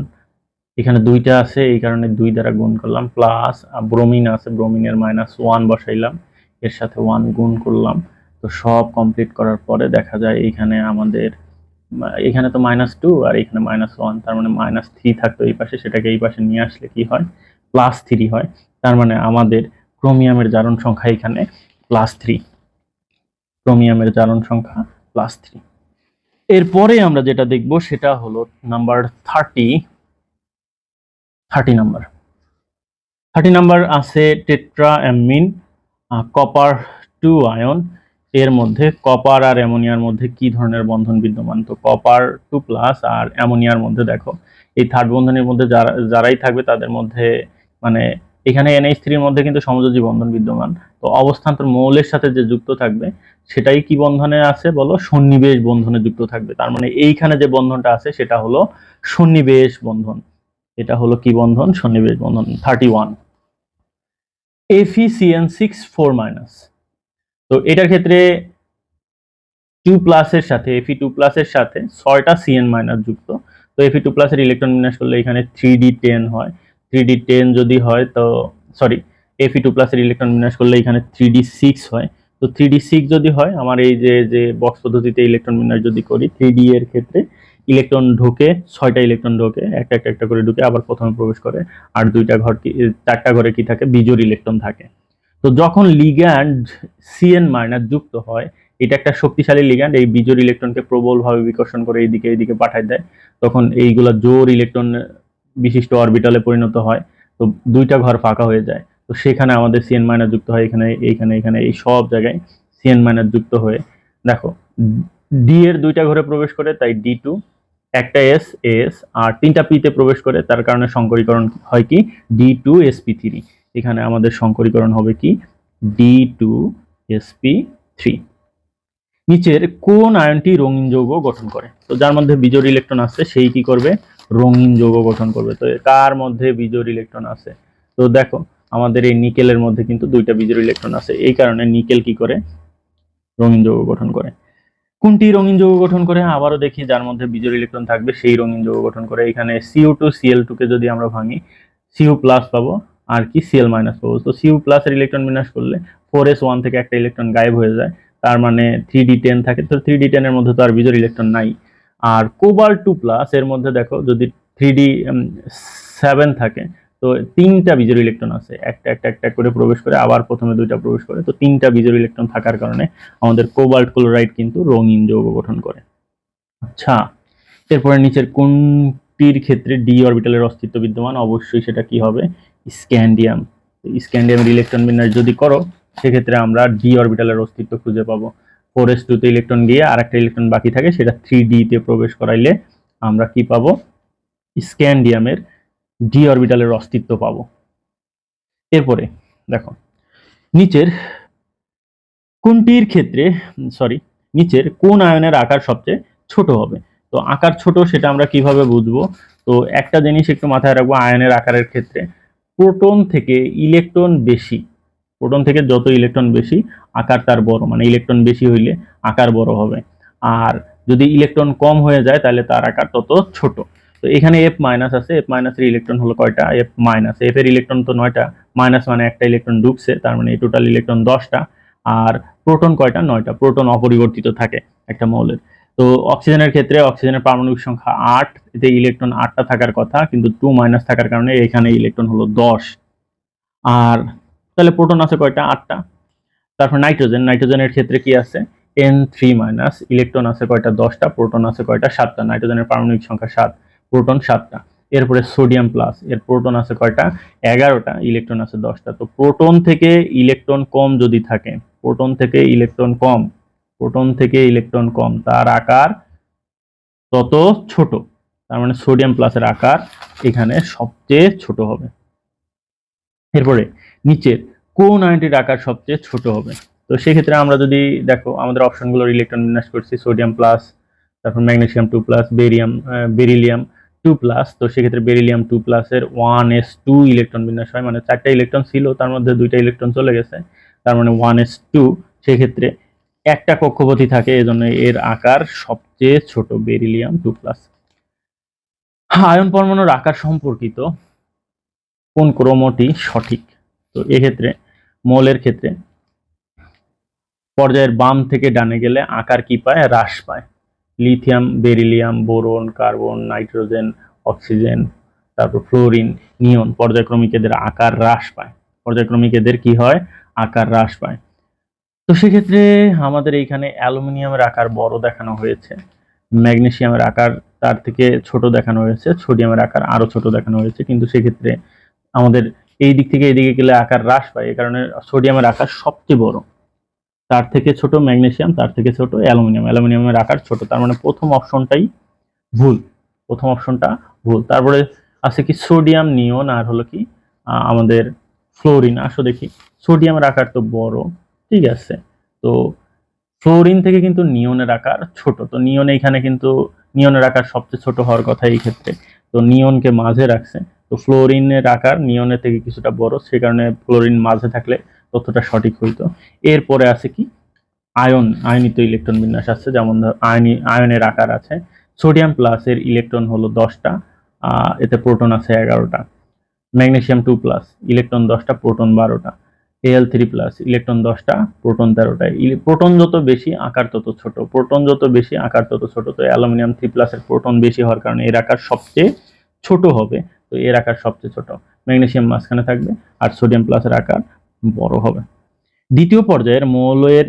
এখানে দুইটা আছে এই কারণে 2 দ্বারা গুণ করলাম, প্লাস ব্রোমিন আছে, ব্রোমিনের -1 বসাইলাম, এর সাথে 1 গুণ করলাম। তো সব কমপ্লিট করার পরে দেখা যায় এখানে আমাদের এখানে তো -2 আর এখানে -1, তার মানে -3 থাকতো এই পাশে, সেটাকে এই পাশে নিয়ে আসলে কি হয়? +3 হয়। তার মানে আমাদের ক্রোমিয়ামের জারণ সংখ্যা এখানে +3। ক্রোমিয়ামের জারণ সংখ্যা +3। এরপরে আমরা যেটা দেখব সেটা হলো নাম্বার 30 নাম্বার। 30 নাম্বার আছে টেট্রাঅ্যামিন কপার 2 আয়ন, এর মধ্যে কপার আর অ্যামোনিয়ার মধ্যে কি ধরনের বন্ধন বিদ্যমান? তো কপার 2+ আর অ্যামোনিয়ার মধ্যে দেখো এই থার্ড বন্ধনের মধ্যে যারাই থাকবে তাদের মধ্যে, মানে এখানে NH3 এর মধ্যে কিন্তু সমযোজী বন্ধন বিদ্যমান। তো অবস্থান্তর মৌলের সাথে যে যুক্ত থাকবে সেটাই কি বন্ধনে আছে বলো? সন্নিবেশ বন্ধনে যুক্ত থাকবে। তার মানে এইখানে যে বন্ধনটা আছে সেটা হলো সন্নিবেশ বন্ধন। এটা হলো কি বন্ধন? সন্নিবেশ বন্ধন। 31 FeCN6 4-। তো এটার ক্ষেত্রে 2+ এর সাথে Fe2+ এর সাথে 6টা Cn- যুক্ত। তো Fe2+ এর ইলেকট্রন বিন্যাস করলে এখানে 3d10 হয়। 3d10 যদি হয় তো সরি, Fe2+ এর ইলেকট্রন বিন্যাস করলে এখানে 3d6 হয়। তো 3d6 যদি হয়, আমার এই যে বক্স পদ্ধতিতে ইলেকট্রন বিন্যাস যদি করি 3d এর ক্ষেত্রে ইলেকট্রন ঢোকে, 6টা ইলেকট্রন ঢোকে, একটা একটা একটা করে ঢুকে আবার প্রথমে প্রবেশ করে, আর 4টা ঘরে কি থাকে, বিজোড় ইলেকট্রন থাকে। তো যখন লিগ্যান্ড Cn মাইনাস যুক্ত হয়, এটা একটা শক্তিশালী লিগ্যান্ড, এই বিজোড় ইলেকট্রনকে প্রবলভাবে বিকর্ষণ করে এইদিকে পাঠায় দেয়, তখন এইগুলা জোড় ইলেকট্রন বিশিষ্ট অরবিটালে পরিণত হয়। তো 2টা ঘর ফাঁকা হয়ে যায়, তো সেখানে আমাদের Cn মাইনাস যুক্ত হয়, এখানে এই সব জায়গায় Cn মাইনাস যুক্ত হয়ে, দেখো ডি এর 2টা ঘরে প্রবেশ করে, তাই D2, একটা এস আর 3টা পিতে প্রবেশ করে, তার কারণে সংকরীকরণ হয় কি D2sp3। এখানে আমাদের সংকরীকরণ হবে কি D2sp3। নিচের কোন আয়নটি রঙিন যৌগ গঠন করে? তো যার মধ্যে বিজোড় ইলেকট্রন আছে সেই কি করবে, রঙিন যৌগ গঠন করবে। তো কার মধ্যে বিজোড় ইলেকট্রন আছে? তো দেখো আমাদের এই নিকেলের মধ্যে কিন্তু 2টা বিজোড় ইলেকট্রন আছে, এই কারণে নিকেল কি করে, রঙিন যৌগ গঠন করে। কোনটি রঙিন যৌগ গঠন করে? আবারও দেখি, যার মধ্যে বিজোড় ইলেকট্রন থাকবে সেই রঙিন যৌগ গঠন করে। এখানে Cu2 Cl2 কে যদি আমরা ভাঙি, Cu প্লাস পাবো আর কি Cl মাইনাস পাবো। তো Cu প্লাস এর ইলেকট্রন বিন্যাস করলে 4s1 থেকে একটা ইলেকট্রন গায়েব হয়ে যায়, তার মানে 3d10 থাকে। তো 3d10 এর মধ্যে তো আর বিজোড় ইলেকট্রন নাই। আর কোবাল্ট 2 প্লাস এর মধ্যে দেখো যদি 3d7 থাকে, তো 3টা বিজোড় ইলেকট্রন আছে, একটা একটা একটা করে প্রবেশ করে, আবার প্রথমে 2টা প্রবেশ করে, তো 3টা বিজোড় ইলেকট্রন থাকার কারণে আমাদের কোবাল্ট ক্লোরাইড কিন্তু রঙিন যৌগ গঠন করে। আচ্ছা, এরপরে নিচের কোনটির ক্ষেত্রে ডি অরবিটালের অস্তিত্ব বিদ্যমান? অবশ্যই সেটা কি হবে, স্ক্যান্ডিয়াম। স্ক্যান্ডিয়ামের ইলেকট্রন বিন্যাস যদি করো, সেক্ষেত্রে আমরা ডি অরবিটালের অস্তিত্ব খুঁজে পাবো। 4s2 তে ইলেকট্রন গিয়ে আর একটা ইলেকট্রন বাকি থাকে, সেটা 3d তে প্রবেশ করাইলে আমরা কি পাবো, স্ক্যান্ডিয়ামের ডি অরবিটালের অস্তিত্ব পাবো। এরপরে দেখো নিচের কোনটির ক্ষেত্রে, নিচের কোন আয়নের আকার সবচেয়ে ছোট হবে? তো আকার ছোট সেটা আমরা কিভাবে বুঝবো? তো একটা জিনিস একটু মাথায় রাখবো, আয়নের আকারের ক্ষেত্রে প্রোটন থেকে ইলেকট্রন বেশি, প্রোটন থেকে যত ইলেকট্রন বেশি আকার তার বড়, মানে ইলেকট্রন বেশি হইলে আকার বড় হবে। আর যদি ইলেকট্রন কম হয়ে যায় তাহলে তার আকার তত ছোট। তো এখানে F মাইনাস আছে, F মাইনাস এর ইলেকট্রন হলো কয়টা, F মাইনাস, F এর ইলেকট্রন তো 9টা, মাইনাস মানে একটা ইলেকট্রন ঢুকছে, তার মানে টোটাল ইলেকট্রন 10টা। আর প্রোটন কয়টা, 9টা। প্রোটন অপরিবর্তিত থাকে একটা মৌলের। তো অক্সিজেনের ক্ষেত্রে অক্সিজেনের পারমাণবিক সংখ্যা 8, এতে ইলেকট্রন 8টা থাকার কথা, কিন্তু 2 মাইনাস থাকার কারণে এখানে ইলেকট্রন হলো 10। আর তাহলে প্রোটন আছে কয়টা, 8টা। তারপর নাইট্রোজেনের ক্ষেত্রে কি আছে, N3 মাইনাস, ইলেকট্রন আছে কয়টা, 10টা, প্রোটন আছে কয়টা, 7টা। নাইট্রোজেনের পারমাণবিক সংখ্যা 7, প্রোটন 7টা। এরপরে সোডিয়াম প্লাস, এর প্রোটন আছে কয়টা, 11টা, ইলেকট্রন আছে 10টা। তো প্রোটন থেকে ইলেকট্রন কম যদি থাকে, প্রোটন থেকে ইলেকট্রন কম, তার আকার তত ছোট। তার মানে সোডিয়াম প্লাসের আকার এখানে সবচেয়ে ছোট হবে। এরপরে নিচের কোন আয়নটির আকার সবচেয়ে ছোট হবে? তো সেক্ষেত্রে আমরা যদি দেখো আমাদের অপশনগুলোর ইলেকট্রন বিন্যাস করছি, সোডিয়াম প্লাস, তারপর ম্যাগনেসিয়াম 2 প্লাস, বেরিলিয়াম 2 প্লাস। তো সেক্ষেত্রে বেরিলিয়াম 2 প্লাসের 1s2 ইলেকট্রন বিন্যাস হয়, মানে 4টা ইলেকট্রন ছিল তার মধ্যে 2টা ইলেকট্রন চলে গেছে, তার মানে 1s2। সেক্ষেত্রে একটা কক্ষপথই থাকে, এজন্য এর আকার সবচেয়ে ছোট, বেরিলিয়াম 2 প্লাস। আয়ন পরমাণুর আকার সম্পর্কিত কোন ক্রমটি সঠিক? তো এক্ষেত্রে মৌলের ক্ষেত্রে পর্যায়ের বাম থেকে ডানে গেলে আকার কি পায়, হ্রাস পায়। Lithium, beryllium, boron, carbon, nitrogen, oxygen, তারপর ফ্লোরিন, নিয়ন, পর্যায়ক্রমিক এদের আকার হ্রাস পায়। পর্যায়ক্রমিক এদের কি হয়, আকার হ্রাস পায়। তো সেক্ষেত্রে আমাদের এইখানে অ্যালুমিনিয়ামের আকার বড় দেখানো হয়েছে, ম্যাগনেসিয়ামের আকার তার থেকে ছোট দেখানো হয়েছে, সোডিয়ামের আকার আরো ছোট দেখানো হয়েছে। কিন্তু সেক্ষেত্রে আমাদের এই দিক থেকে এদিকে গেলে আকার হ্রাস পায়, এই কারণে সোডিয়ামের আকার সবচেয়ে বড়, তার থেকে ছোট ম্যাগনেসিয়াম, তার থেকে ছোট অ্যালুমিনিয়ামের আকার ছোট। তার মানে প্রথম অপশনটাই ভুল, প্রথম অপশনটা ভুল। তারপরে আছে কি সোডিয়াম, নিয়ন, আর হলো কি আমাদের ফ্লোরিন। আসো দেখি, সোডিয়ামের আকার তো বড়, ঠিক আছে, তো ফ্লোরিন থেকে কিন্তু নিয়নের আকার ছোট। তো নিয়ন এখানে কিন্তু নিয়নের আকার সবচেয়ে ছোট হওয়ার কথা এই ক্ষেত্রে, তো নিয়নকে মাঝে রাখছে। তো ফ্লোরিনের আকার নিয়নের থেকে কিছুটা বড়, সে কারণে ফ্লোরিন মাঝে থাকলে তথ্যটা সঠিক হইতো। এরপরে আছে কি আয়নিত ইলেকট্রন বিন্যাস আছে, যেমন আয়নের আকার আছে, সোডিয়াম প্লাসের ইলেকট্রন হলো 10টা, এতে প্রোটন আছে 11টা। ম্যাগনেসিয়াম 2 প্লাস, ইলেকট্রন 10টা, প্রোটন 12টা। Al3+, ইলেকট্রন 10টা, প্রোটন 13টা। প্রোটন যত বেশি আকার তত ছোট, প্রোটন যত বেশি আকার তত ছোট। তো অ্যালুমিনিয়াম 3+ এর প্রোটন বেশি হওয়ার কারণে এর আকার সবচেয়ে ছোট হবে, তো এর আকার সবচেয়ে ছোট। ম্যাগনেসিয়াম মাঝখানে থাকবে আর সোডিয়াম প্লাসের আকার বড় হবে। দ্বিতীয় পর্যায়ের মৌলের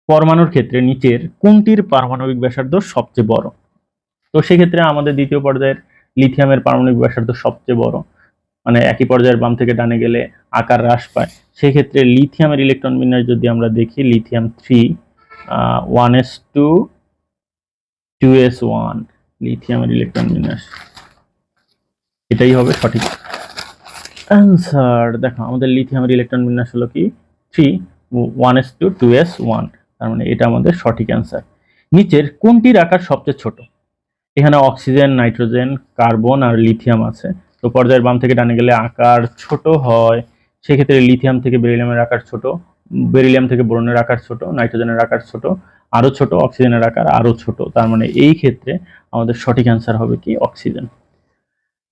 পরমাণুর ক্ষেত্রে নিচের কোনটির পারমাণবিক ব্যাসার্ধ সবচেয়ে বড়? তো সেক্ষেত্রে আমাদের দ্বিতীয় পর্যায়ের লিথিয়ামের পারমাণবিক ব্যাসার্ধ সবচেয়ে বড়, মানে একই পর্যায়ের বাম থেকে ডানে গেলে আকার হ্রাস পায়। সেক্ষেত্রে লিথিয়ামের ইলেকট্রন বিন্যাস যদি আমরা দেখি, লিথিয়াম 3 1s2 2s1, লিথিয়ামের ইলেকট্রন বিন্যাস এটাই হবে সঠিক অ্যান্সার। দেখো আমাদের লিথিয়ামের ইলেকট্রন বিন্যাস হলো কি 3 1s2 2s1, তার মানে এটা আমাদের সঠিক অ্যান্সার। নিচের কোনটির আকার সবচেয়ে ছোট? এখানে অক্সিজেন, নাইট্রোজেন, কার্বন আর লিথিয়াম আছে। তো পর্যায়ের বাম থেকে ডানে গেলে আকার ছোট হয়, সেক্ষেত্রে লিথিয়াম থেকে বেরিলিয়ামের আকার ছোট, বেরিলিয়াম থেকে বোরনের আকার ছোট, নাইট্রোজেনের আকার ছোট, আরো ছোট, অক্সিজেনের আকার আরো ছোট। তার মানে এই ক্ষেত্রে আমাদের সঠিক অ্যান্সার হবে কি অক্সিজেন।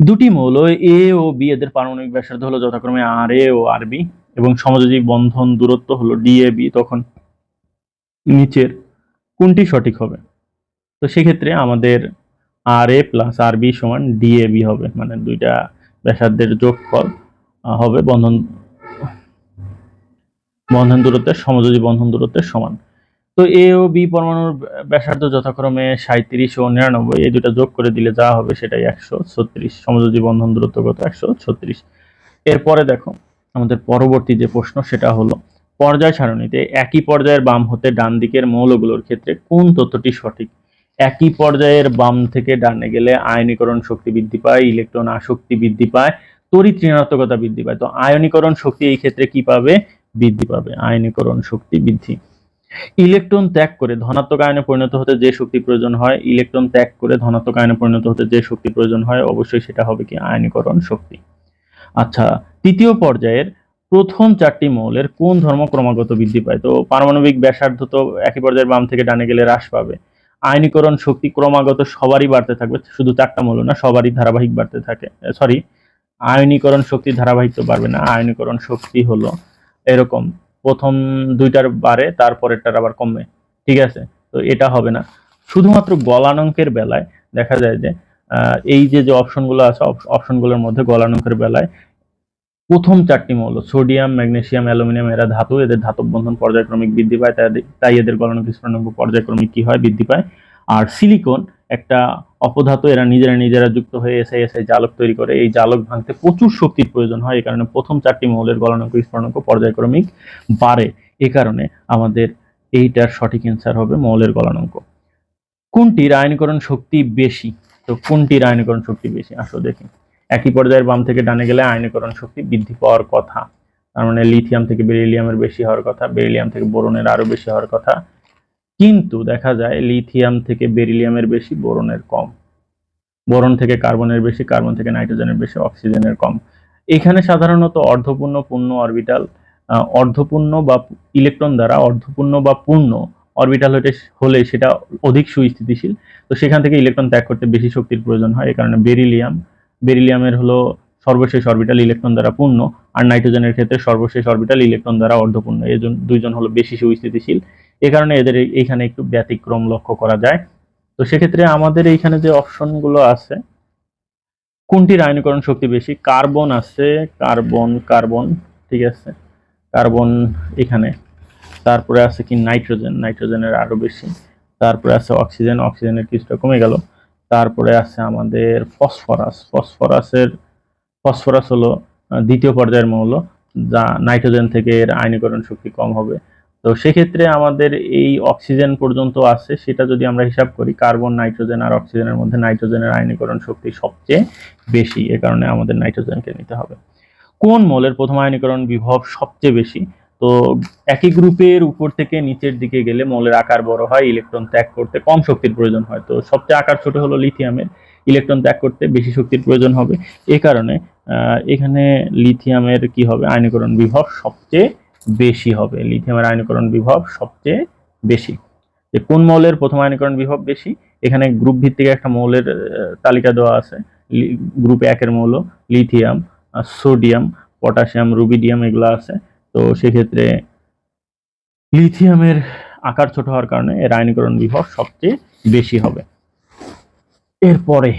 দুটি মৌল এ ও বি, এদের পারমাণবিক ব্যাসার্ধ হলো যথাক্রমে আর এ ও আর বি এবং সমযোজী বন্ধন দূরত্ব হলো ডি এ বি, তখন নিচের কোনটি সঠিক হবে? তো সেক্ষেত্রে আমাদের আর এ প্লাস আর বি সমান ডি এ বি হবে, মানে দুইটা ব্যাসার্ধের যোগফল হবে বন্ধন দূরত্বের, সমযোজী বন্ধন দূরত্বের সমান। তো এ ও বি পরমাণুর ব্যাসার্ধ যথাক্রমে 37 ও 99, এই দুটো যোগ করে দিলে যা হবে সেটাই 136। সমযোজী বন্ধন দূরত্ব কত? 136। এরপরে দেখো আমাদের পরবর্তী যে প্রশ্ন সেটা হলো পর্যায় সারণীতে একই পর্যায়ের বাম হতে ডান দিকের মৌলগুলোর ক্ষেত্রে কোন তথ্যটি সঠিক? একই পর্যায়ের বাম থেকে ডানে গেলে আয়নীকরণ শক্তি বৃদ্ধি পায়, ইলেকট্রন আসক্তি বৃদ্ধি পায়, তড়িৎ ঋণাত্মকতা বৃদ্ধি পায়। তো আয়নীকরণ শক্তি এই ক্ষেত্রে কি পাবে? বৃদ্ধি পাবে, আয়নীকরণ শক্তি বৃদ্ধি। ইলেকট্রন ত্যাগ করে ধনাত্মক আয়নে পরিণত হতে যে শক্তি প্রয়োজন হয়, ইলেকট্রন ত্যাগ করে ধনাত্মক আয়নে পরিণত হতে যে শক্তি প্রয়োজন হয়, অবশ্যই সেটা হবে কি আয়নীকরণ শক্তি। আচ্ছা, তৃতীয় পর্যায়ের প্রথম 4টি মৌলের কোন ধর্ম ক্রমাগত বৃদ্ধি পায়? তো পারমাণবিক ব্যাসার্ধ তো একই পর্যায়ের বাম থেকে ডানে গেলে হ্রাস পাবে, আয়নীকরণ শক্তি ক্রমাগত সবারই বাড়তে থাকবে, শুধু 4টা মৌল না, সবারই ধারাবাহিক বাড়তে থাকে। সরি, আয়নীকরণ শক্তি ধারাবাহিক তো বাড়বে না, আয়নীকরণ শক্তি হলো এরকম, প্রথম 2টার বাড়ে তারপরেরটার আবার কমবে, ঠিক আছে? তো এটা হবে না। শুধুমাত্র গলনাঙ্কের বেলায় দেখা যায় যে এই যে অপশনগুলো আছে, অপশনগুলোর মধ্যে গলনাঙ্কের বেলায় প্রথম 4টি মৌল সোডিয়াম, ম্যাগনেসিয়াম, অ্যালুমিনিয়াম, এরা ধাতু, এদের ধাতব বন্ধন পর্যায়ক্রমিক বৃদ্ধি পায়, তাই এদের গলনাঙ্ক স্ফুটনাঙ্ক পর্যায়ক্রমিক কি হয়? বৃদ্ধি পায়। আর সিলিকন একটা অপধাতু, এরা নিজেরা যুক্ত হয়ে এসআই জালক তৈরি করে, এই জালক ভাঙতে প্রচুর শক্তির প্রয়োজন হয়, এই কারণে প্রথম 4টি মৌলের গলনাঙ্ক স্ফুটনাঙ্ক পর্যায়ক্রমিক বাড়ে। এই কারণে আমাদের এইটার সঠিক অ্যান্সার হবে মৌলের গলনাঙ্ক। কোনটির আয়নীকরণ শক্তি বেশি? তো কোনটির আয়নীকরণ শক্তি বেশি আসো দেখি। একই পর্যায়ের বাম থেকে ডানে গেলে আয়নীকরণ শক্তি বৃদ্ধি পাওয়ার কথা, তার মানে লিথিয়াম থেকে বেরিলিয়ামের বেশি হওয়ার কথা, বেরিলিয়াম থেকে বোরনের আরো বেশি হওয়ার কথা, কিন্তু দেখা যায় লিথিয়াম থেকে বেরিলিয়ামের বেশি, বোরনের কম, বোরন থেকে কার্বনের বেশি, কার্বন থেকে নাইট্রোজেনের বেশি, অক্সিজেনের কম। এখানে সাধারণত অর্ধপূর্ণ, পূর্ণ অরবিটাল, অর্ধপূর্ণ বা ইলেকট্রন দ্বারা অর্ধপূর্ণ বা পূর্ণ অরবিটাল হলে সেটা অধিক সুস্থিতিশীল, তো সেখান থেকে ইলেকট্রন ত্যাগ করতে বেশি শক্তির প্রয়োজন হয়। এই কারণে বেরিলিয়ামের হলো সর্বশেষ অরবিটাল ইলেকট্রন দ্বারা পূর্ণ, আর নাইট্রোজেনের ক্ষেত্রে সর্বশেষ অরবিটাল ইলেকট্রন দ্বারা অর্ধপূর্ণ, এই দুইজন হলো বেশি সুস্থিতিশীল। এই কারণে এদের এইখানে একটু ব্যতিক্রম লক্ষ্য করা যায়। তো সেক্ষেত্রে আমাদের এইখানে যে অপশনগুলো আছে, কোনটির আয়নীকরণ শক্তি বেশি? কার্বন আছে, কার্বন, ঠিক আছে, কার্বন এখানে, তারপরে আছে কি নাইট্রোজেনের আরো বেশি, তারপরে আছে অক্সিজেনের কিছুটা কমে গেল, তারপরে আছে আমাদের ফসফরাস হলো দ্বিতীয় পর্যায়ের মৌল, যা নাইট্রোজেন থেকে এর আয়নীকরণ শক্তি কম হবে। তো সেক্ষেত্রে আমাদের এই অক্সিজেন পর্যন্ত আছে, সেটা যদি আমরা হিসাব করি, কার্বন, নাইট্রোজেন আর অক্সিজেনের মধ্যে নাইট্রোজেনের আয়নীকরণ শক্তি সবচেয়ে বেশি, এ কারণে আমাদের নাইট্রোজেনকে নিতে হবে। কোন মৌলের প্রথম আয়নীকরণ বিভব সবচেয়ে বেশি? তো একই গ্রুপের উপর থেকে নিচের দিকে গেলে মৌলের আকার বড় হয়, ইলেকট্রন ত্যাগ করতে কম শক্তির প্রয়োজন হয়। তো সবচেয়ে আকার ছোট হলো লিথিয়ামের, ইলেকট্রন ত্যাগ করতে বেশি শক্তির প্রয়োজন হবে। এই কারণে এখানে লিথিয়ামের কি হবে? আয়নীকরণ বিভব সবচেয়ে বেশি হবে, লিথিয়ামের আয়নীকরণ বিভব সবচেয়ে বেশি। যে কোন মৌলের প্রথম আয়নীকরণ বিভব বেশি? এখানে গ্রুপ ভিত্তিক একটা মৌলের তালিকা দেওয়া আছে। গ্রুপ 1 এর মৌল লিথিয়াম, সোডিয়াম, পটাশিয়াম, রুবিডিয়াম এগুলো আছে। তো সেক্ষেত্রে লিথিয়ামের আকার ছোট হওয়ার কারণে এর আয়নীকরণ বিভব সবচেয়ে বেশি হবে। এরপরে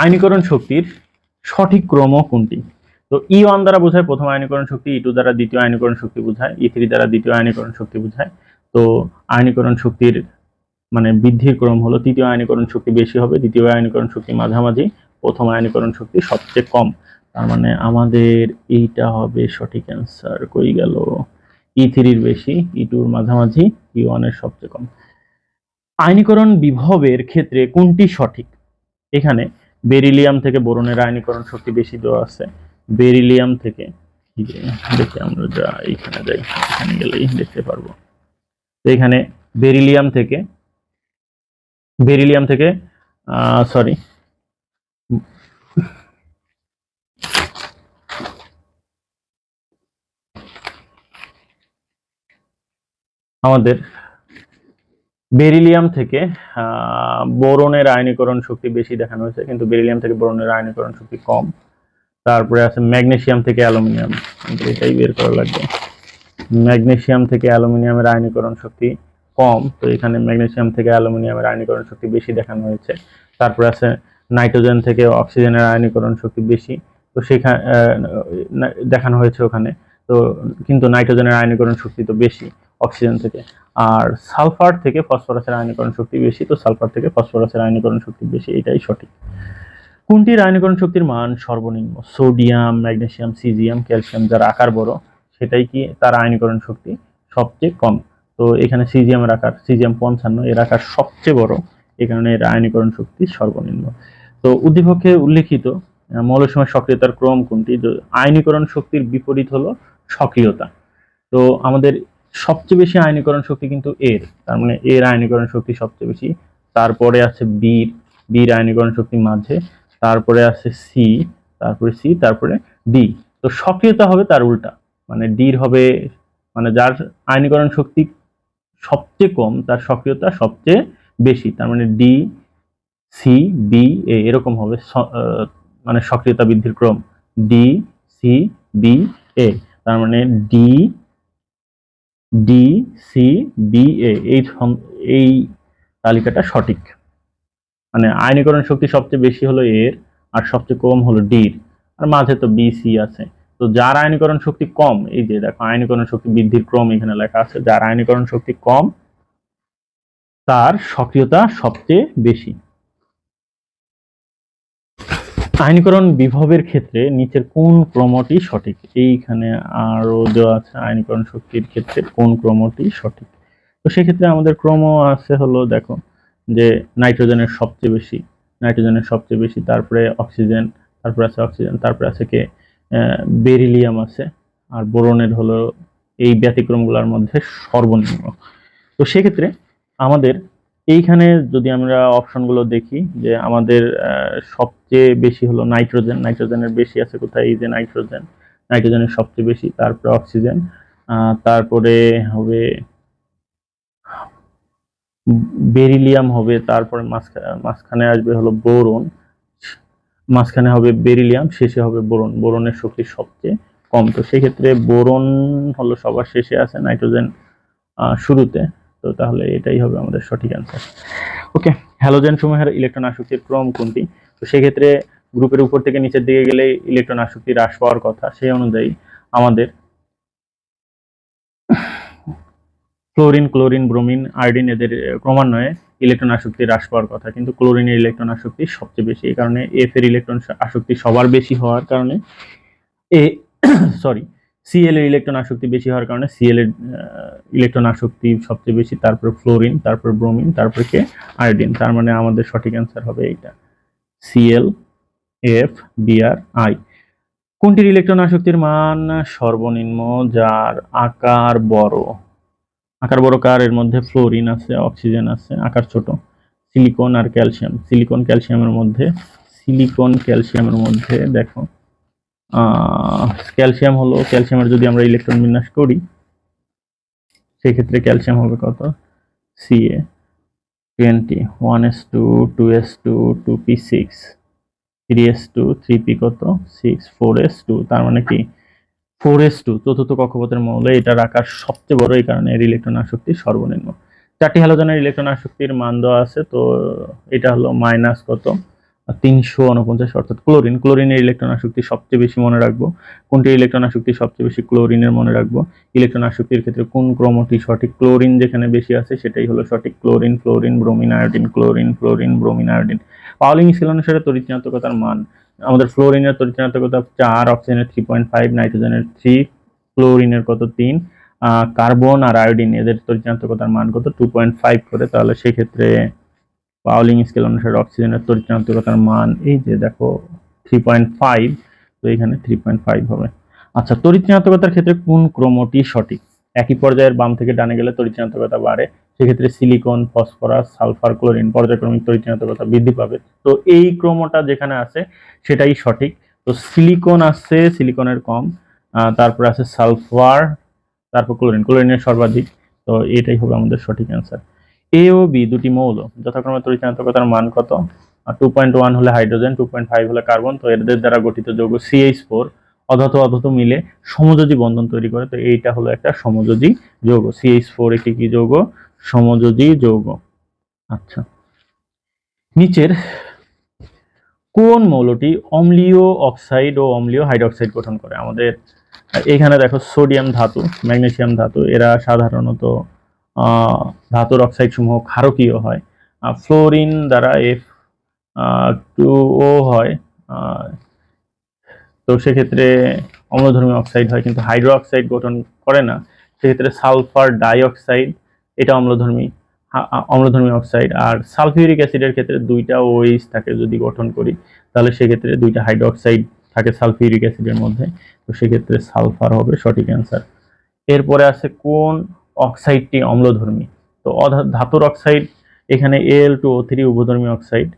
আয়নীকরণ শক্তির সঠিক ক্রম কোনটি? তো E1 দ্বারা বোঝায় প্রথম আয়নীকরণ শক্তি, E2 দ্বারা দ্বিতীয় আয়নীকরণ শক্তি বোঝায়, E3 দ্বারা দ্বিতীয় আয়নীকরণ শক্তি বোঝায়। তো আয়নীকরণ শক্তির মানে বৃদ্ধির ক্রম হলো তৃতীয় আয়নীকরণ শক্তি বেশি হবে, দ্বিতীয় আয়নীকরণ শক্তি মাঝামাঝি, প্রথম আয়নীকরণ শক্তি সবচেয়ে কম। তার মানে আমাদের এইটা হবে সঠিক অ্যান্সার। কই গেল? E3 বেশি, E2 মাঝামাঝি, E1 সবচেয়ে কম। আয়নীকরণ বিভবের ক্ষেত্রে কোনটি সঠিক? এখানে বেরিলিয়াম থেকে বোরনের আয়নীকরণ শক্তি বেশি দেওয়া আছে। বেরিলিয়াম থেকে দেখে আমরা যা এখানে যাই, এখানে গেলেই দেখতে পারবো। তো এখানে বেরিলিয়াম থেকে সরি আমাদের বেরিলিয়াম থেকে বোরনের আয়নীকরণ শক্তি বেশি দেখানো হয়েছে, কিন্তু বেরিলিয়াম থেকে বোরনের আয়নীকরণ শক্তি কম। তারপরে আছে ম্যাগনেসিয়াম থেকে অ্যালুমিনিয়াম, এটাই বের করা লাগবে। ম্যাগনেসিয়াম থেকে অ্যালুমিনিয়ামের আয়নীকরণ শক্তি কম, তো এখানে ম্যাগনেসিয়াম থেকে অ্যালুমিনিয়ামের আয়নীকরণ শক্তি বেশি দেখানো হয়েছে। তারপরে আছে নাইট্রোজেন থেকে অক্সিজেনের আয়নীকরণ শক্তি বেশি, তো সেখানে দেখানো হয়েছে ওখানে। তো কিন্তু নাইট্রোজেনের আয়নীকরণ শক্তি তো বেশি অক্সিজেন থেকে। আর সালফার থেকে ফসফরাসের আয়নীকরণ শক্তি বেশি, তো সালফার থেকে ফসফরাসের আয়নীকরণ শক্তি বেশি, এটাই সঠিক। কোনটির আয়নীকরণ শক্তির মান সর্বনিম্ন? সোডিয়াম, ম্যাগনেসিয়াম, সিজিয়াম, ক্যালসিয়াম যার আকার বড় সেটাই কি তার আয়নীকরণ শক্তি সবচেয়ে কম। তো এখানে সিজিয়ামের আকার, সিজিয়াম 55, এর আকার সবচেয়ে বড়, এই কারণে এর আয়নীকরণ শক্তি সর্বনিম্ন। তো উদ্দীপকে উল্লেখিত মৌলসমূহের সক্রিয়তার ক্রম কোনটি? আয়নীকরণ শক্তির বিপরীত হলো সক্রিয়তা। তো আমাদের সবচেয়ে বেশি আয়নীকরণ শক্তি কিন্তু এর, তার মানে এর আয়নীকরণ শক্তি সবচেয়ে বেশি। তারপরে আছে বির আয়নীকরণ শক্তি মাঝে, তারপরে আছে তারপরে ডি। তো সক্রিয়তা হবে তার উল্টা, মানে ডির হবে, মানে যার আয়নীকরণ শক্তি সবচেয়ে কম তার সক্রিয়তা সবচেয়ে বেশি, তার মানে ডি, সি, বি, এ এরকম হবে মানে সক্রিয়তা বৃদ্ধির ক্রম ডি, সি, বি, এ। তার মানে ডি, সি, বি, এ এই তালিকাটা সঠিক। মানে আয়নীকরণ শক্তি সবচেয়ে বেশি হলো এর, আর সবচেয়ে কম হলো ডির, আর মাঝে তো বি, সি আছে। তো যার আয়নীকরণ শক্তি কম, এই যে দেখো আয়নীকরণ শক্তি বৃদ্ধির ক্রম এখানে লেখা আছে, যার আয়নীকরণ শক্তি কম তার সক্রিয়তা সবচেয়ে বেশি। আয়নীকরণ বিভবের ক্ষেত্রে নিচের কোন ক্রমটি সঠিক? এইখানে আরো দেওয়া আছে আয়নীকরণ শক্তির ক্ষেত্রে কোন ক্রমটি সঠিক। তো সেক্ষেত্রে আমাদের ক্রম আছে হলো, দেখো যে নাইট্রোজেনের সবচেয়ে বেশি, তারপরে অক্সিজেন, তারপরে আছে কে বেরিলিয়াম আছে, আর বোরনের হলো এই ব্যতিক্রমগুলোর মধ্যে সর্বনিম্ন। তো সেক্ষেত্রে আমাদের এইখানে যদি আমরা অপশনগুলো দেখি, যে আমাদের সবচেয়ে বেশি হলো নাইট্রোজেনের বেশি আছে কোথায়? এই যে নাইট্রোজেনের সবচেয়ে বেশি, তারপরে অক্সিজেন, তারপরে হবে বেরিলিয়াম হবে, তারপরে মাঝখানে আসবে হলো বোরন, মাঝখানে হবে বেরিলিয়াম, শেষে হবে বোরনের শক্তি সবচেয়ে কম। তো সেক্ষেত্রে বোরন হলো সবার শেষে আছে, নাইট্রোজেন শুরুতে। তো তাহলে এটাই হবে আমাদের সঠিক অ্যান্সার। ওকে, হ্যালোজেন সমূহের ইলেকট্রন আসক্তির ক্রম কোনটি? তো সেক্ষেত্রে গ্রুপের উপর থেকে নিচের দিকে গেলে ইলেকট্রন আসক্তি হ্রাস পাওয়ার কথা, সেই অনুযায়ী আমাদের ফ্লোরিন, ক্লোরিন, ব্রোমিন, আয়োডিন এদের ক্রমান্বয়ে ইলেকট্রন আসক্তি হ্রাস পাওয়ার কথা, কিন্তু ক্লোরিনের ইলেকট্রন আসক্তি সবচেয়ে বেশি। এই কারণে এফ এর ইলেকট্রন আসক্তি সবার বেশি হওয়ার কারণে সিএল এর ইলেকট্রন আসক্তি বেশি হওয়ার কারণে সিএল এর ইলেকট্রন আসক্তি সবচেয়ে বেশি, তারপর ফ্লোরিন, তারপর ব্রোমিন, তারপর কে আয়োডিন। তার মানে আমাদের সঠিক অ্যান্সার হবে এইটা, সিএল, এফ, বিআর, আই। কোনটির ইলেকট্রন আসক্তির মান সর্বনিম্ন? যার আকার বড়। আকার বড় কার? এর মধ্যে ফ্লোরিন আছে, অক্সিজেন আছে, আকার ছোট সিলিকন আর ক্যালসিয়াম। সিলিকন ক্যালসিয়ামের মধ্যে দেখো ক্যালসিয়ামের যদি আমরা ইলেকট্রন বিন্যাস করি, সেক্ষেত্রে ক্যালসিয়াম হবে কত? Ca 20 1s2 2s2 2p6 3s2 3p কত 6 4s2, তার মানে কি 4s2 চতুর্থ কক্ষপথের মৌল, এটার আকার সবচেয়ে বড়, এই কারণে এর ইলেকট্রন আসক্তি সর্বনিম্ন। চারটি হ্যালোজেনের ইলেকট্রন আসক্তির মান দেওয়া আছে, তো এটা হলো মাইনাস কত 349, অর্থাৎ ক্লোরিনের ইলেকট্রন আসক্তি সবচেয়ে বেশি মনে রাখবো। কোনটি ইলেকট্রন আসক্তি সবচেয়ে বেশি? ক্লোরিনের মনে রাখবো। ইলেকট্রন আসক্তির ক্ষেত্রে কোন ক্রমটি সঠিক? ক্লোরিন যেখানে বেশি আছে সেটাই হলো সঠিক। Chlorine, fluorine, bromine, iodine, chlorine, fluorine, bromine, iodine. Pauling scale অনুসারে তড়িৎ ঋণাত্মকতার মান, আমাদের ফ্লোরিনের তড়িৎ ঋণাত্মকতা 4, অক্সিজেনের 3.5, নাইট্রোজেনের 3, ক্লোরিনের কত 3, কার্বন আর আয়োডিন এদের তড়িৎ ঋণাত্মকতার মান কত 2.5 করে। তাহলে সেক্ষেত্রে পাউলিং স্কেল অনুসারে অক্সিজেনের তড়িৎ ঋণাত্মকতার মান এই যে দেখো 3.5, তো এখানে 3.5 হবে। আচ্ছা, তড়িৎ ঋণাত্মকতার ক্ষেত্রে কোন ক্রমটি সঠিক? একই পর্যায়ের বাম থেকে ডানে গেলে তড়িৎ ঋণাত্মকতা বাড়ে, সেক্ষেত্রে সিলিকন, ফসফরাস, সালফার, ক্লোরিন পর্যায়ক্রমিক তড়িৎ ঋণাত্মকতা বৃদ্ধি পাবে। তো এই ক্রমটা যেখানে আছে সেটাই সঠিক। তো সিলিকন আছে, সিলিকনের কম, তারপরে আছে সালফার, তারপর ক্লোরিনের সর্বাধিক। তো এটাই হবে আমাদের সঠিক অ্যান্সার। এ ও বি দুটি মৌল, যথাক্রমে তড়িৎ ঋণাত্মকতার মান কত? 2.1 হলে হাইড্রোজেন, 2.5 হলে কার্বন। তো এদের দ্বারা গঠিত যৌগ CH4 অধাতু মিলে সমযোজী বন্ধন তৈরি করে। তো এইটা হলো একটা সমযোজী যৌগ। CH4 একটি কি যৌগ? সমযোজী যৌগ। আচ্ছা, নিচের কোন মৌলটি অম্লীয় অক্সাইড ও অম্লীয় হাইড্রোক্সাইড গঠন করে? আমাদের এখানে দেখো সোডিয়াম ধাতু, ম্যাগনেসিয়াম ধাতু, এরা সাধারণত ধাতুর অক্সাইড সমূহ ক্ষারকীয় হয়। ফ্লোরিন দ্বারা F2O হয়, তো সেক্ষেত্রে অম্লধর্মী অক্সাইড হয়, কিন্তু হাইড্রো অক্সাইড গঠন করে না। সেক্ষেত্রে সালফার ডাইঅক্সাইড, এটা অম্লধর্মী অক্সাইড। আর সালফিউরিক অ্যাসিডের ক্ষেত্রে দুইটা OH থাকে, যদি গঠন করি তাহলে সেক্ষেত্রে দুইটা হাইড্রো অক্সাইড থাকে সালফিউরিক অ্যাসিডের মধ্যে, তো সেক্ষেত্রে সালফার হবে সঠিক অ্যান্সার। এরপরে আছে কোন অক্সাইডটি অম্লধর্মী? তো ধাতুর অক্সাইড, এখানে Al2O3 উভধর্মী অক্সাইড,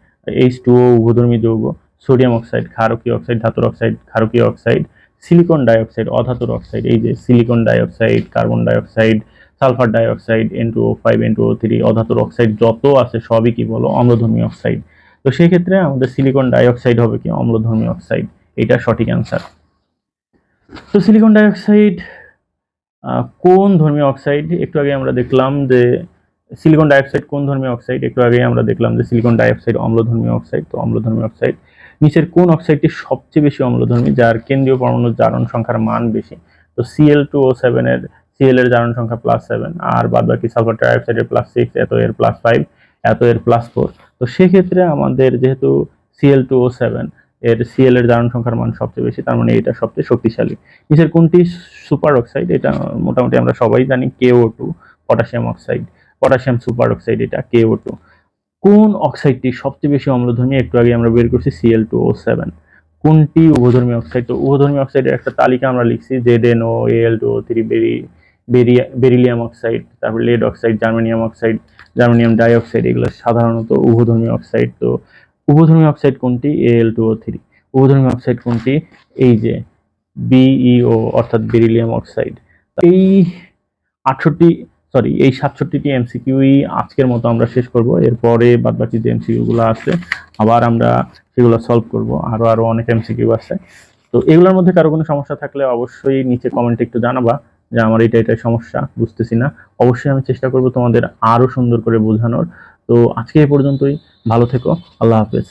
H2O উভধর্মী যৌগ, সোডিয়াম অক্সাইড ক্ষারকীয় অক্সাইড, ধাতুর অক্সাইড ক্ষারকীয় অক্সাইড, সিলিকন ডাইঅক্সাইড অধাতুর অক্সাইড, এই যে silicon dioxide, carbon dioxide, sulphur dioxide, N2O5, N2O3 অধাতুর অক্সাইড যত আছে সবই কি বলো? অম্লধর্মী অক্সাইড। তো সেই ক্ষেত্রে আমাদের সিলিকন ডাইঅক্সাইড হবে কি? অম্লধর্মী অক্সাইড। এটা সঠিক অ্যান্সার। তো সিলিকন ডাইঅক্সাইড কোন ধর্মীয় অক্সাইড? একটু আগে আমরা দেখলাম যে সিলিকন ডাইঅক্সাইড কোন ধর্মীয় অক্সাইড, একটু আগে আমরা দেখলাম যে সিলিকন ডাইঅক্সাইড অম্লধর্মী অক্সাইড। তো অম্লধর্মী অক্সাইড। নিচের কোন অক্সাইডটি সবচেয়ে বেশি অম্লধর্মী, যার কেন্দ্রীয় পরমাণুর জারণ সংখ্যার মান বেশি? তো Cl2O7 এর Cl এর জারণ সংখ্যা +7, আর বাদ বাকি সালফার ট্রাইঅক্সাইডের +6, এত এর +5, এত এর +4। তো সেক্ষেত্রে আমাদের যেহেতু Cl2O7 এর Cl এর জারণ সংখ্যার মান সবচেয়ে বেশি, তার মানে এটা সবচেয়ে শক্তিশালী। নিচের কোনটি সুপার অক্সাইড? এটা মোটামুটি আমরা সবাই জানি, KO2 potassium oxide, potassium super oxide, এটা KO2। কোন অক্সাইডটি সবচেয়ে বেশি অম্লধর্মী? একটু আগে আমরা বের করছি Cl2O7। কোনটি উভধর্মী অক্সাইড? তো উভধর্মী অক্সাইডের একটা তালিকা আমরা লিখছি, ZnO, Al2O3, বেরিলিয়াম অক্সাইড, তারপর lead oxide, germanium oxide, germanium dioxide, এগুলো সাধারণত উভধর্মী অক্সাইড। তো উভধর্মী অক্সাইড কোনটি? Al2O3। উভধর্মী অক্সাইড কোনটি? এই যে BeO, অর্থাৎ বেরিলিয়াম অক্সাইড। এই 67টি এমসিকিউই আজকের মতো আমরা শেষ করব। এরপরে বাদবাকি যে এমসিকিউ গুলো আছে আবার আমরা সেগুলো সলভ করব। আরো অনেক এমসিকিউ আছে। তো এগুলোর মধ্যে কারো কোনো সমস্যা থাকলে অবশ্যই নিচে কমেন্টে একটু জানাবা যে আমার এটা সমস্যা, বুঝতেছি না। অবশ্যই আমি চেষ্টা করব তোমাদের আরো সুন্দর করে বোঝানোর। তো আজকে এই পর্যন্তই। ভালো থেকো। আল্লাহ হাফেজ।